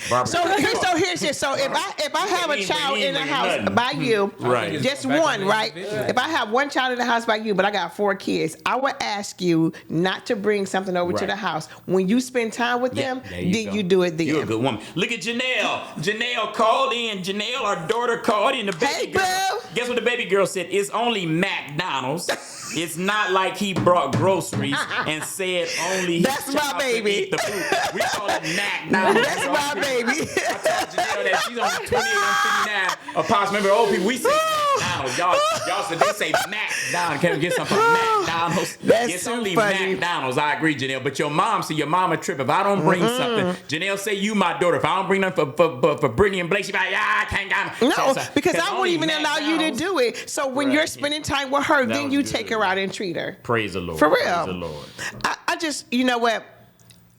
Barbara. So here's this. So if I have a child in the house by you, Right. just one, right? If I have one child in the house by you, but I got 4 kids, I would ask you not to bring something over to Right. the house. When you spend time with them, there then go. you do it then. You're a good woman. Look at Janelle. Janelle called in. Janelle, our daughter, called in. The baby Hey, girl. boo. Guess what the baby girl said? It's only McDonald's. It's not like he brought groceries and said only. That's my child could baby. eat the food. We call it McDonald's. That's my baby. I told Janelle that she's only 28 and 59. Apostle, remember old people, we say McDonald's. Y'all said they say McDonald's. Can we get something from McDonald's? That's It's so only funny. McDonald's. I agree, Janelle. But your mom, see, your mama trip. If I don't bring something, Janelle say you my daughter. If I don't bring nothing for Brittany and Blake, she be like, I can't get No, because I won't even allow you to do it. So when Right. you're spending time with her, then was you good. take her out and treat her. Praise the Lord. For real. Praise the Lord. I just, you know what?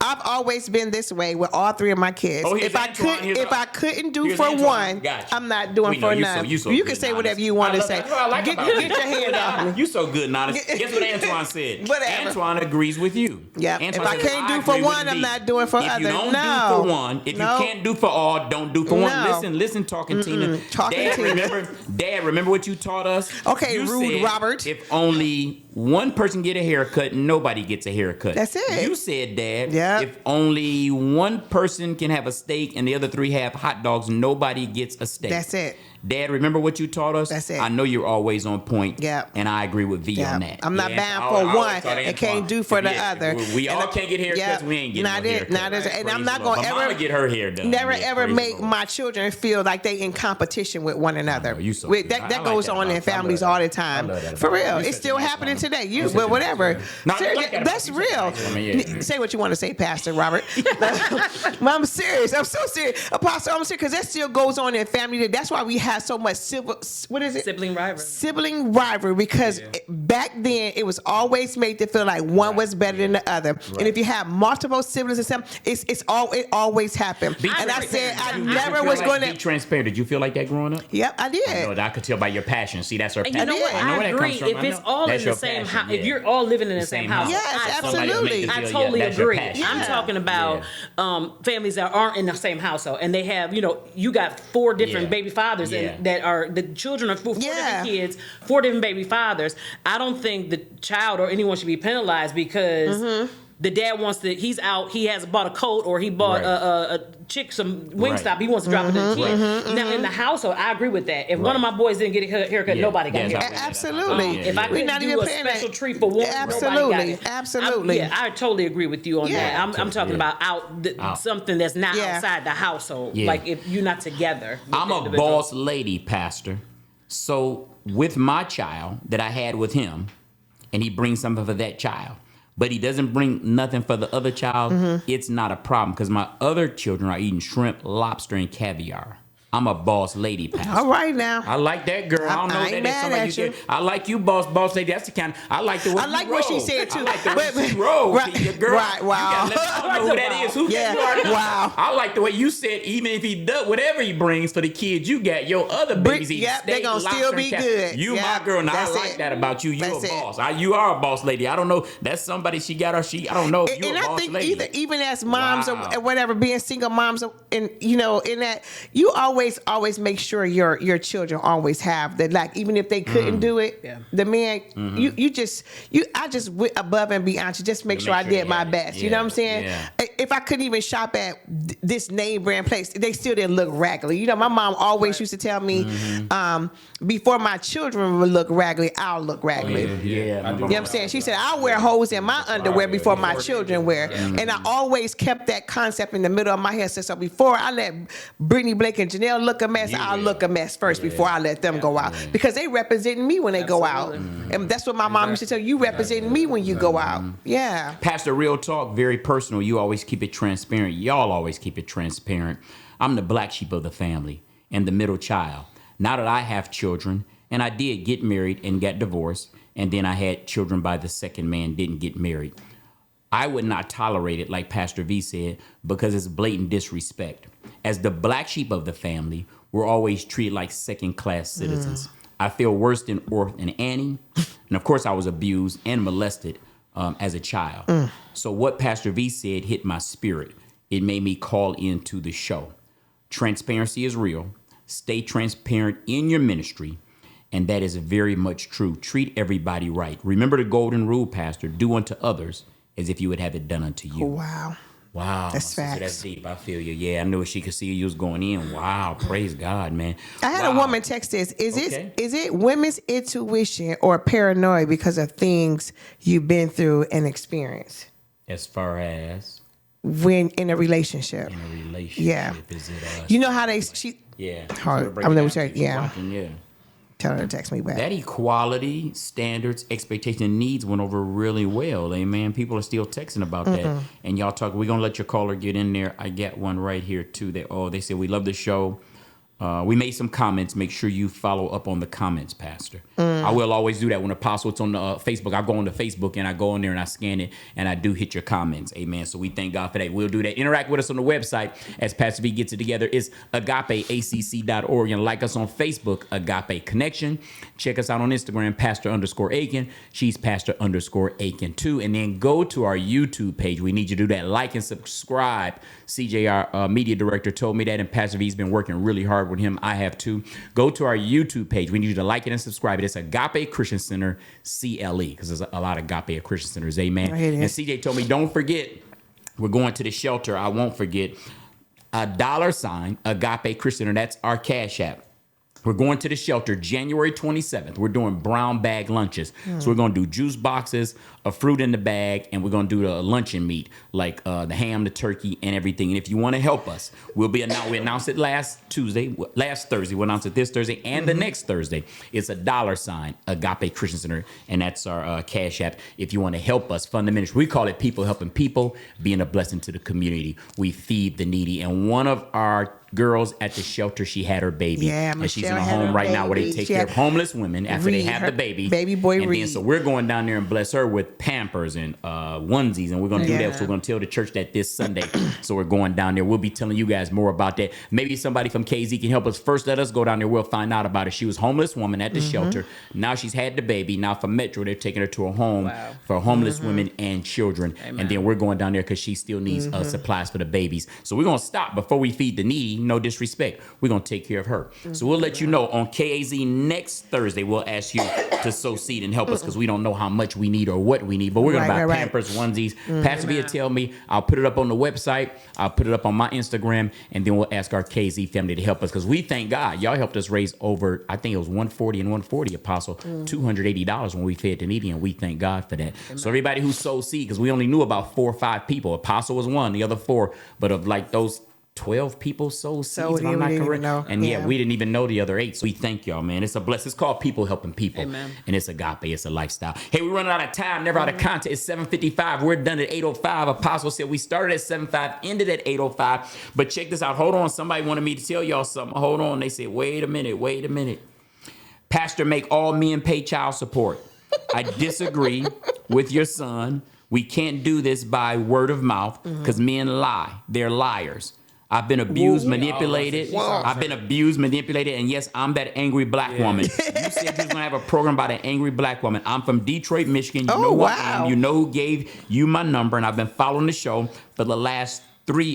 I've always been this way with all 3 of my kids. Oh, here's If I Antoine. Here's couldn't do here's for Antoine. one, Gotcha. I'm not doing We know for you none. so- you so You good can and say honest. whatever you want I to love say. that. That's what I like Get about your you. hand off me. You so good and honest. Guess what Antoine said? Whatever. Antoine agrees with you. Yeah. Antoine If I said, can't do I for agree with one, I'm D. not doing for If other. you don't No. do for one, if No. you can't do for all, don't do for one. No. Listen, talking Tina. Talking Tina. Dad, remember what you taught us? Okay, You rude said Robert. If only one person get a haircut, nobody gets a haircut. That's it. You said, Dad, Yep. if only one person can have a steak and the other 3 have hot dogs, nobody gets a steak. That's it. Dad, remember what you taught us? That's it. I know you're always on point. Yep. And I agree with V Yeah. on that. I'm not Yeah, bound I for always one taught and Antoine. can't do for the Yeah, other. We all And can't get haircuts. yeah, We ain't getting not no it, haircuts. not it. And Praise I'm not the Lord. gonna My mama ever get her hair done. Never Yeah, ever praise make the Lord. my children feel like they in competition with one another. you so With- good. I that like goes that on about in you. I love families that. all the I time. love that For about you. real, You're it's such still a nice happening woman. today. You're such a But nice whatever. woman. No, I Seriously, like that that's about you. real. I mean, yeah. Say what you want to say, Pastor Robert. I'm serious. I'm so serious, Apostle. I'm serious because that still goes on in family. That's why we have so much what is it? Sibling rivalry. Sibling rivalry because back then it was always made to feel like one was better than the other. And if you have multiple siblings and stuff, it always happened. And I said I never was going Be to. transparent. Did you feel like that growing up? Yep, I did. No, I could tell by your passion. See, that's her And passion. you know what? I know where I that agree. comes from. If I it's know. all That's in your the same passion, house, if yeah. you're all living in the same house, Yes, I absolutely. I totally that's your agree. passion. I'm talking about families that aren't in the same household, and they have, you got 4 different Yeah. baby fathers, Yeah. and that are the children of 4 Yeah. different kids, 4 different baby fathers. I don't think the child or anyone should be penalized because. The dad wants to. He's out. He has bought a coat, or he bought Right. a chick some Wingstop. Right. He wants to drop it to the kid. Now in the household, I agree with that. If one of my boys didn't get a haircut, Yeah. nobody got a Yeah, haircut. Absolutely. If I We're couldn't not do even a playing special that. treat for one, Absolutely. nobody got it. Absolutely. I totally agree with you on Yeah. that. I'm talking about out something that's not Yeah. outside the household. Yeah. Like if you're not together. with I'm the a individual. boss lady, Pastor. So with my child that I had with him, and he brings something for that child, but he doesn't bring nothing for the other child, it's not a problem because my other children are eating shrimp, lobster, and caviar. I'm a boss lady, Pastor. All right now. I like that girl. I don't know I ain't that it's somebody mad you at get. I like you, boss lady. That's the kind. I like the way I you like roll. what she said too. I like the way she rolls. Right, See, your girl. right, wow. You gotta let me know who that is. Who Yeah, you already know. wow. I like the way you said. Even if he does whatever he brings for the kids, you got your other babies. Yep, they gonna still be good. You Yep, my girl. Now I that's like it. that about you. You That's a it. boss. You are a boss lady. I don't know. That's somebody she got or she. I don't know. If you And a I boss think lady. even as moms Wow. or whatever, being single moms, and you know, in that you always make sure your children always have that. Like even if they couldn't do it, the man, I just went above and beyond to just make sure I did my best. You know what I'm saying? Yeah. If I couldn't even shop at this name brand place, they still didn't look raggedy. You know, my mom always used to tell me, before my children would look raggedy, I'll look raggedy. Yeah. You know what I'm saying? She said, I'll wear holes in my underwear before my children wear. And I always kept that concept in the middle of my head. So before I let Brittany Blake and Janelle look a mess, I'll look a mess first before I let them go out. Because they representing me when they go out. And that's what my mom used to tell you, representing me when you go out. Yeah. Pastor, real talk, very personal. You always keep it transparent. Y'all always keep it transparent. I'm the black sheep of the family and the middle child. Now that I have children, and I did get married and got divorced, and then I had children by the second man, didn't get married. I would not tolerate it, like Pastor V said, because it's blatant disrespect. As the black sheep of the family, we're always treated like second-class citizens. I feel worse than Orth and Annie. And of course, I was abused and molested as a child. So what Pastor V said hit my spirit. It made me call into the show. Transparency is real. Stay transparent in your ministry. And that is very much true. Treat everybody right. Remember the golden rule, Pastor. Do unto others as if you would have it done unto you. Wow. Wow. That's Sister, facts. That's deep. I feel you. Yeah, I knew she could see you was going in. Wow. Praise God, man. I had a Wow. woman text this. Is Okay. it women's intuition or paranoia because of things you've been through and experienced As far as when in a relationship? in a relationship, Yeah. is it You know how she yeah. Hard. Sort of break I'm it gonna down. say, Keep yeah. watching, yeah. tell her to text me back. That equality, standards, expectation, needs went over really well. Amen. People are still texting about that. And y'all talk, we're going to let your caller get in there. I got one right here, too. They said, we love the show. We made some comments. Make sure you follow up on the comments, Pastor. I will always do that. When Apostle, it's on the Facebook, I go on the Facebook and I go in there and I scan it and I do hit your comments. Amen. So we thank God for that. We'll do that. Interact with us on the website as Pastor V gets it together. It's agapeacc.org, and like us on Facebook, Agape Connection. Check us out on Instagram, Pastor_Aitken. She's Pastor_Aitken too. And then go to our YouTube page. We need you to do that. Like and subscribe. CJ, our media director, told me that, and Pastor V's been working really hard with him. I have too. Go to our YouTube page. We need you to like it and subscribe it. It's Agape Christian Center, CLE, because there's a lot of Agape Christian Centers. Amen. And CJ told me, don't forget, we're going to the shelter. I won't forget. $, Agape Christian Center. That's our Cash App. We're going to the shelter January 27th. We're doing brown bag lunches. So we're going to do juice boxes, a fruit in the bag, and we're going to do the luncheon meat, like the ham, the turkey, and everything. And if you want to help us, we announced it last Thursday. We'll announce it this Thursday and the next Thursday. It's $, Agape Christian Center, and that's our Cash App. If you want to help us fund the ministry, we call it People Helping People, being a blessing to the community. We feed the needy. And one of our girls at the shelter, she had her baby. Yeah, and she's in Michelle a had home her right now where they baby. take She care had of homeless women after they Reed, have her the baby. baby boy and Reed. then so we're going down there and bless her with Pampers and onesies, and we're going to do that. Yeah. So we're going to tell the church that this Sunday. So we're going down there. We'll be telling you guys more about that. Maybe somebody from KZ can help us. First, let us go down there. We'll find out about it. She was a homeless woman at the shelter. Now she's had the baby. Now for Metro, they're taking her to a home for homeless women and children. Amen. And then we're going down there because she still needs supplies for the babies. So we're going to stop before we feed the needy. No disrespect. We're going to take care of her. So we'll let you know on KAZ next Thursday. We'll ask you to sow seed and help us because we don't know how much we need or what we need. But we're going to buy Pampers, onesies. Pastor Via tell me I'll put it up on the website. I'll put it up on my Instagram. And then we'll ask our KZ family to help us because we thank God. Y'all helped us raise over, I think it was 140 and 140, Apostle, $280 when we fed the needy. And we thank God for that. Amen. So everybody who sowed seed, because we only knew about 4 or 5 people. Apostle was one, the other 4. But of like those 12 people sold seeds, if we I'm not didn't correct. even know. And Yeah. we didn't even know the other 8. So we thank y'all, man. It's a blessing. It's called People Helping People. Amen. And it's agape. It's a lifestyle. Hey, we're running out of time. Never out of content. It's 7:55. We're done at 8:05. Apostle said we started at 7:05, ended at 8:05. But check this out. Hold on. Somebody wanted me to tell y'all something. Hold on. They said, wait a minute. Pastor, make all men pay child support. I disagree with your son. We can't do this by word of mouth because men lie. They're liars. I've been abused, manipulated. I've been abused, manipulated, and yes, I'm that angry black woman. You said you was gonna have a program about an angry black woman. I'm from Detroit, Michigan. You know who I am. You know who gave you my number, and I've been following the show for the last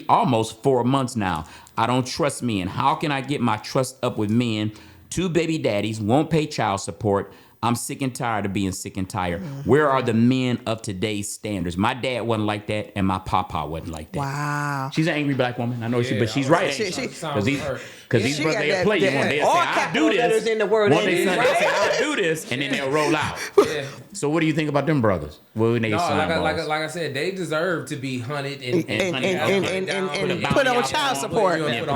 almost 4 months now. I don't trust men. How can I get my trust up with men? 2 baby daddies won't pay child support. I'm sick and tired of being sick and tired. Where are the men of today's standards? My dad wasn't like that, and my papa wasn't like that. Wow. She's an angry black woman. I know but she's right. Because these brothers, they'll play you. They'll say, I'll do this. In the word One day, they'll say, I'll do this, and then they'll roll out. Yeah. So what do you think about them brothers? Like I said, they deserve to be hunted and put on child support. Right.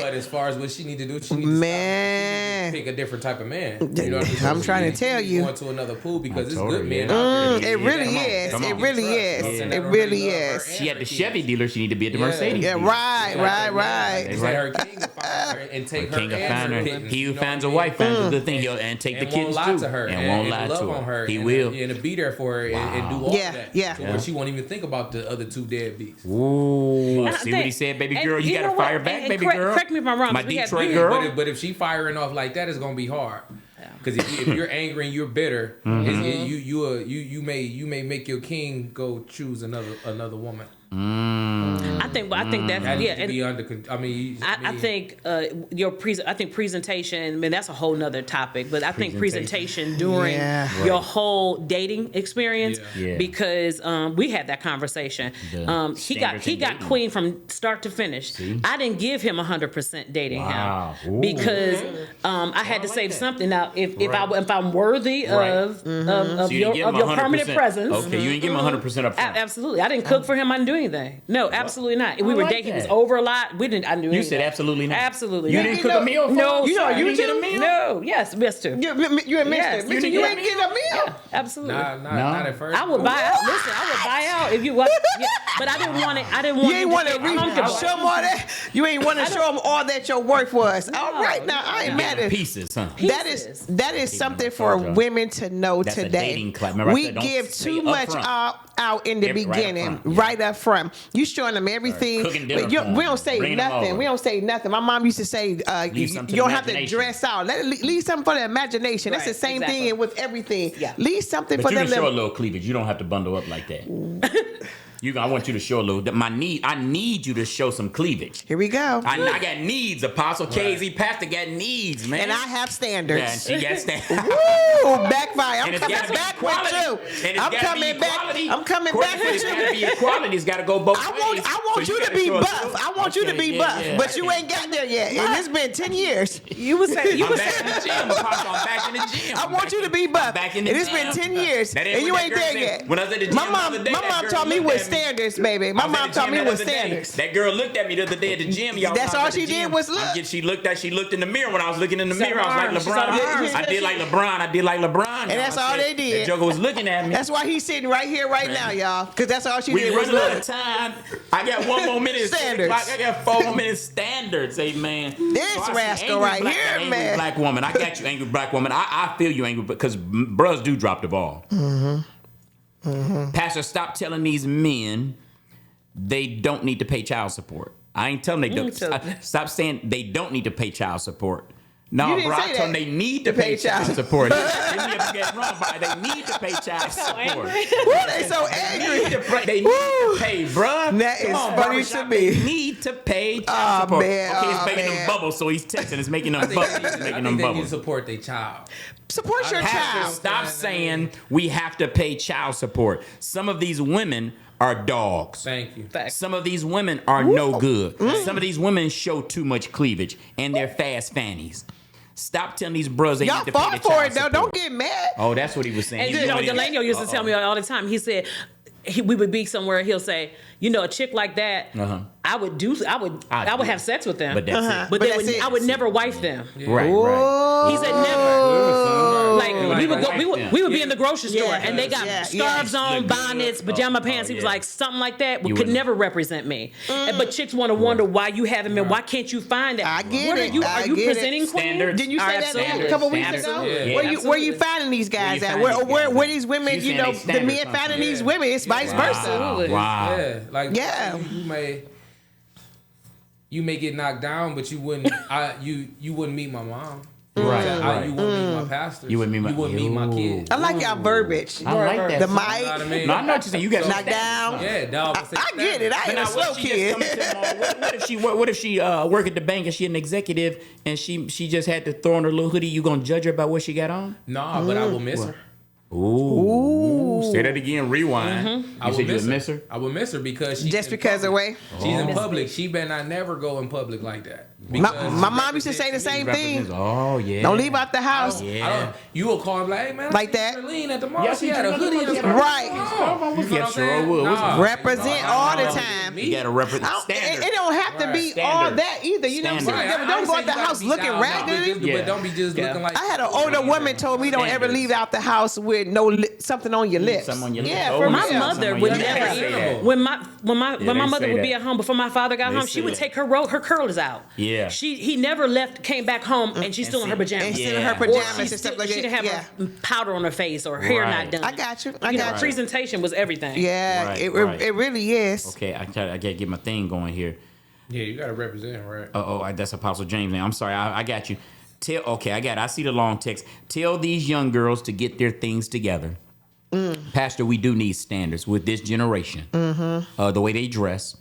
But as far as what she need to do, she needs to pick a different type of man. You know what I'm trying to tell you. Going to another pool because it's good men out there. It really is. It really is. It really is. She at the Chevy dealer. She need to be at the Mercedes. Yeah, right. They say her king will find her and take her answer. He who finds a wife finds a good thing. And take the kids too. And won't lie to her. And won't lie to her. He will. And to be there for her and do all that. Yeah. So where she won't even think about the other 2 deadbeats. Ooh. See what he said, baby girl? You got to fire back, baby girl. Correct me if I'm wrong. My Detroit girl. But if she firing off like that, it's going to be hard. Because if you're angry and you're bitter, you may make your king go choose another woman. I think that's I think I think presentation. I mean, that's a whole nother topic. But I think presentation during your whole dating experience, because we had that conversation. He got queen from start to finish. See? I didn't give him 100% dating him because I had to save something. Now, if I'm worthy of your permanent presence, okay, you didn't give him 100% up front. Absolutely, I didn't cook for him. I didn't do anything. No, absolutely not. We were dating. He was over a lot. I didn't do anything. You said absolutely not. Absolutely You not. didn't cook a meal for No, him? you didn't get a meal? No, yes, mister. You and Mister. You You ain't getting a meal. Yeah, absolutely. Not at first. I would buy out. Listen, I would buy out if you want. But I didn't want it. I didn't want You ain't want to show them all that. You ain't want to show them all that your worth was. All right, now I ain't mad at pieces, huh? That is something for women to know That's a today. dating club. Remember, We give too much out in the beginning, right up front. You showing them everything. But we don't say nothing. We don't say nothing. My mom used to say, you don't have to dress out. Leave something for the imagination. That's the same thing with everything. Yeah. Leave something But for you them. can show a little cleavage. You don't have to bundle up like that. I want you to show a little. I need you to show some cleavage. Here we go. I got needs. Apostle KZ Pastor got needs, man. And I have standards. Yeah, and she got standards. Woo! Backfire. I'm And it's coming gotta be back equality. with you. And it's I'm gotta coming be back. equality. I'm coming Courtney back said with it's you. gotta be equality. It's got to go both ways. I want So you to gotta be show buff. I want you to be buff. But you ain't got there yet. And it's been 10 years. You would say I'm back in the gym. Apostle, I'm back in the gym. I want you to be buff. Back in the And it's gym. been 10 years. That And you what ain't that girl there said. yet. When I was at the gym My the mom other day, that girl taught me looked with at me. standards, baby. My I was at mom the taught gym me the with other day. standards. That girl looked at me the other day at the gym. Y'all, That's when I all at the she did gym, was look. She looked in the mirror when I was looking in the She saw mirror. I was her like arms. She saw her LeBron. arms. I did like LeBron. And that's all they did. That joker was looking at me. That's why he's sitting right here, right now, y'all. Because that's all she We did was running out of look. time. I got 1 more minute. Standards. I got 4 more minutes. Standards, amen. This So I see rascal angry right black- here, angry man. Black woman. I got you, angry black woman. I feel you, angry, because bros do drop the ball. Pastor, stop telling these men they don't need to pay child support. I ain't telling them they don't. Stop saying they don't need to pay child support. No, You didn't bro, I say told them that. they need to pay child support. They need to get wrong, but they need to pay child support. Woo, they so angry. They need to pay, bruh. That is funny barbershop, to me. They need to pay child support. man, Okay, it's making man. them bubbles, so he's texting. It's making them bubbles. It's I making think them they need to bubbles. support their child. Support your Pastor, child. stop saying we have to pay child support. Some of these women are dogs. Thank you. Some of these women are no good. Some of these women show too much cleavage, and they're fast fannies. Stop telling these bros they Y'all need to pay fought the for child it, though. support. Don't get mad. Oh, that's what he was saying. And He's you know, doing it. Delano used to tell me all the time. He said, we would be somewhere. He'll say, a chick like that, I would have sex with them, but that's it. But I would never wife them. Yeah. Right. He said never. Like we would be in the grocery store and they got scarves on, bonnets, pajama pants. He was like, something like that could never represent me. But chicks want to wonder why you haven't been. Why can't you find that? I get it. Are you presenting queen? Didn't you say that a couple weeks ago? Yeah. Where you finding these guys at? Where these women? The men finding these women. It's vice versa. Wow. You may get knocked down, but you wouldn't. You wouldn't meet my mom. Right. You wouldn't meet my pastor. You wouldn't meet my kids. I like y'all verbiage. I like that. The mic. No, I know what you're saying. You got knocked down. Yeah, dog. I get it. I ain't a slow kid. What if she work at the bank and she an executive and she just had to throw on her little hoodie? You gonna judge her by what she got on? No, but I will miss her. Ooh. Say that again. Rewind. I You would miss her? I would miss her because she's just because of way. She's in public. She better not never go in public like that. My mom used to say the same thing. Oh yeah. Don't leave out the house. You will call him like, hey man, like that. Lean at the mall. She had a hoodie. Right. Represent all the time. You gotta represent. It don't have to be all that either. You know what I'm saying? Don't go out the house looking raggedy. But don't be just looking like. I had an older woman told me don't ever leave out the house with something on your lips. Something on your lips. Yeah, for my mother would never. When my mother would be at home before my father got home, she would take her curlers out. Yeah. He never came back home and she's still in her pajamas. And still in her pajamas and stuff like that. She didn't have her powder on her face or hair not done. I got you. Presentation was everything. Yeah, it really is. Okay, I gotta get my thing going here. Yeah, you gotta represent, right? That's Apostle James' name. I'm sorry, I got you. I see the long text. Tell these young girls to get their things together. Pastor, we do need standards with this generation. The way they dress,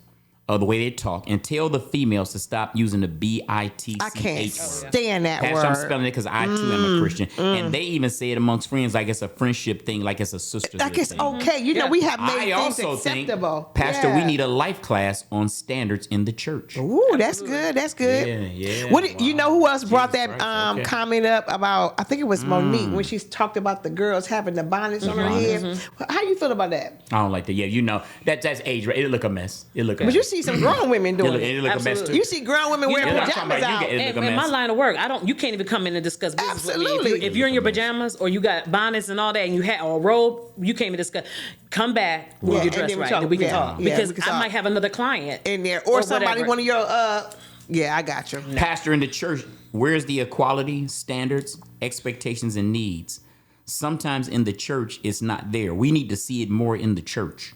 the way they talk, and tell the females to stop using the BITCH I can't stand that Pastor, word. I'm spelling it because I too am a Christian, and they even say it amongst friends like it's a friendship thing, like it's a sisterhood like it's thing. okay. You know, we have made things acceptable. Think, Pastor, we need a life class on standards in the church. Ooh, that's good. That's good. Yeah. You know who else brought that comment up about? I think it was Monique when she talked about the girls having the bonnets on her head. How you feel about that? I don't like that. Yeah, that's age. It look a mess. But you see some grown women doing it. It look a mess too. You see grown women wearing pajamas out. In my line of work, you can't even come in and discuss business with me. If you're in your pajamas or you got bonnets and all that and you had a robe, you can't even discuss. Come back when you're dressed right and we can talk. Because I might have another client in there or somebody, one of your I got you. Pastor in the church, where's the equality, standards, expectations, and needs? Sometimes in the church, it's not there. We need to see it more in the church.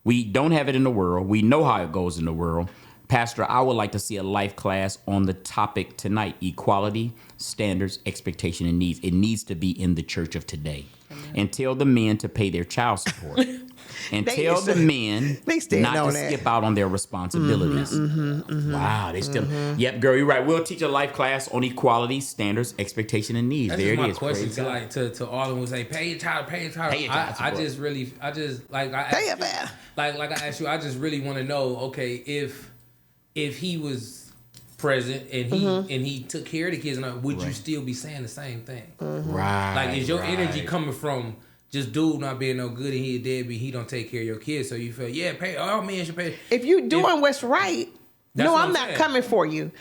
We don't have it in the world. We know how it goes in the world. Pastor, I would like to see a life class on the topic tonight: equality, standards, expectation, and needs. It needs to be in the church of today. And tell the men to pay their child support. And tell the men not to skip out on their responsibilities. Wow, they still. Yep, girl, you're right. We'll teach a life class on equality, standards, expectation, and needs. That's there just it my is. question to all of them would say, pay your child. Pay your child I just asked you, I just really want to know, okay, if he was present and he took care of the kids, would you still be saying the same thing? Right. Like, is your energy coming from just dude not being no good and he a deadbeat, he don't take care of your kids, so you feel, pay, all men should pay. If you doing what's right, I'm not coming for you.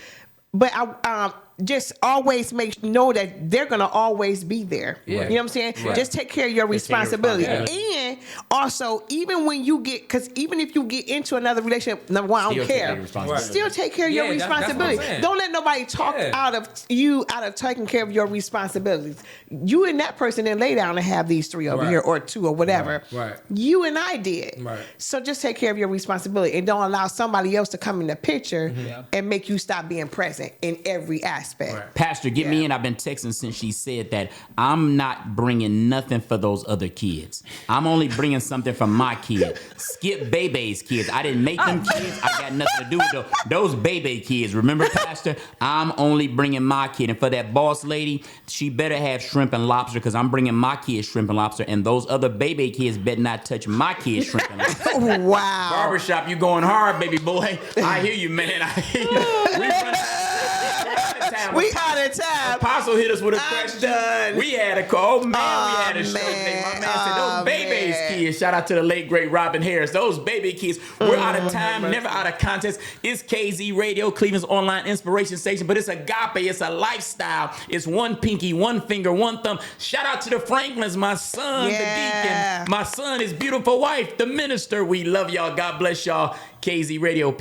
But I just always know that they're going to always be there. Yeah. You know what I'm saying? Right. Just take care of your responsibility. And also, even when you even if you get into another relationship, number one, I don't care. Still take care of your responsibility. Don't let nobody talk out of taking care of your responsibilities. You and that person then lay down and have these three over here or two or whatever. Right. You and I did. Right. So just take care of your responsibility and don't allow somebody else to come in the picture and make you stop being present in every aspect. Right. Pastor, get me in. I've been texting since she said that. I'm not bringing nothing for those other kids. I'm only bringing something for my kid. Skip Bebe's kids. I didn't make them kids. I got nothing to do with those Bebe kids. Remember, Pastor? I'm only bringing my kid. And for that boss lady, she better have shrimp and lobster because I'm bringing my kids shrimp and lobster. And those other Bebe kids better not touch my kids shrimp and lobster. Wow. Barbershop, you going hard, baby boy. I hear you, man. I hear you. of time. We out of time. Apostle hit us with a question. Done. We had a call. Oh, man, we had a show today. My man said, those babies kids. Shout out to the late, great Robin Harris. Those baby kids. We're out of time, never out of context. It's KZ Radio, Cleveland's online inspiration station, but it's agape. It's a lifestyle. It's one pinky, one finger, one thumb. Shout out to the Franklins, my son, the deacon, my son, his beautiful wife, the minister. We love y'all. God bless y'all. KZ Radio.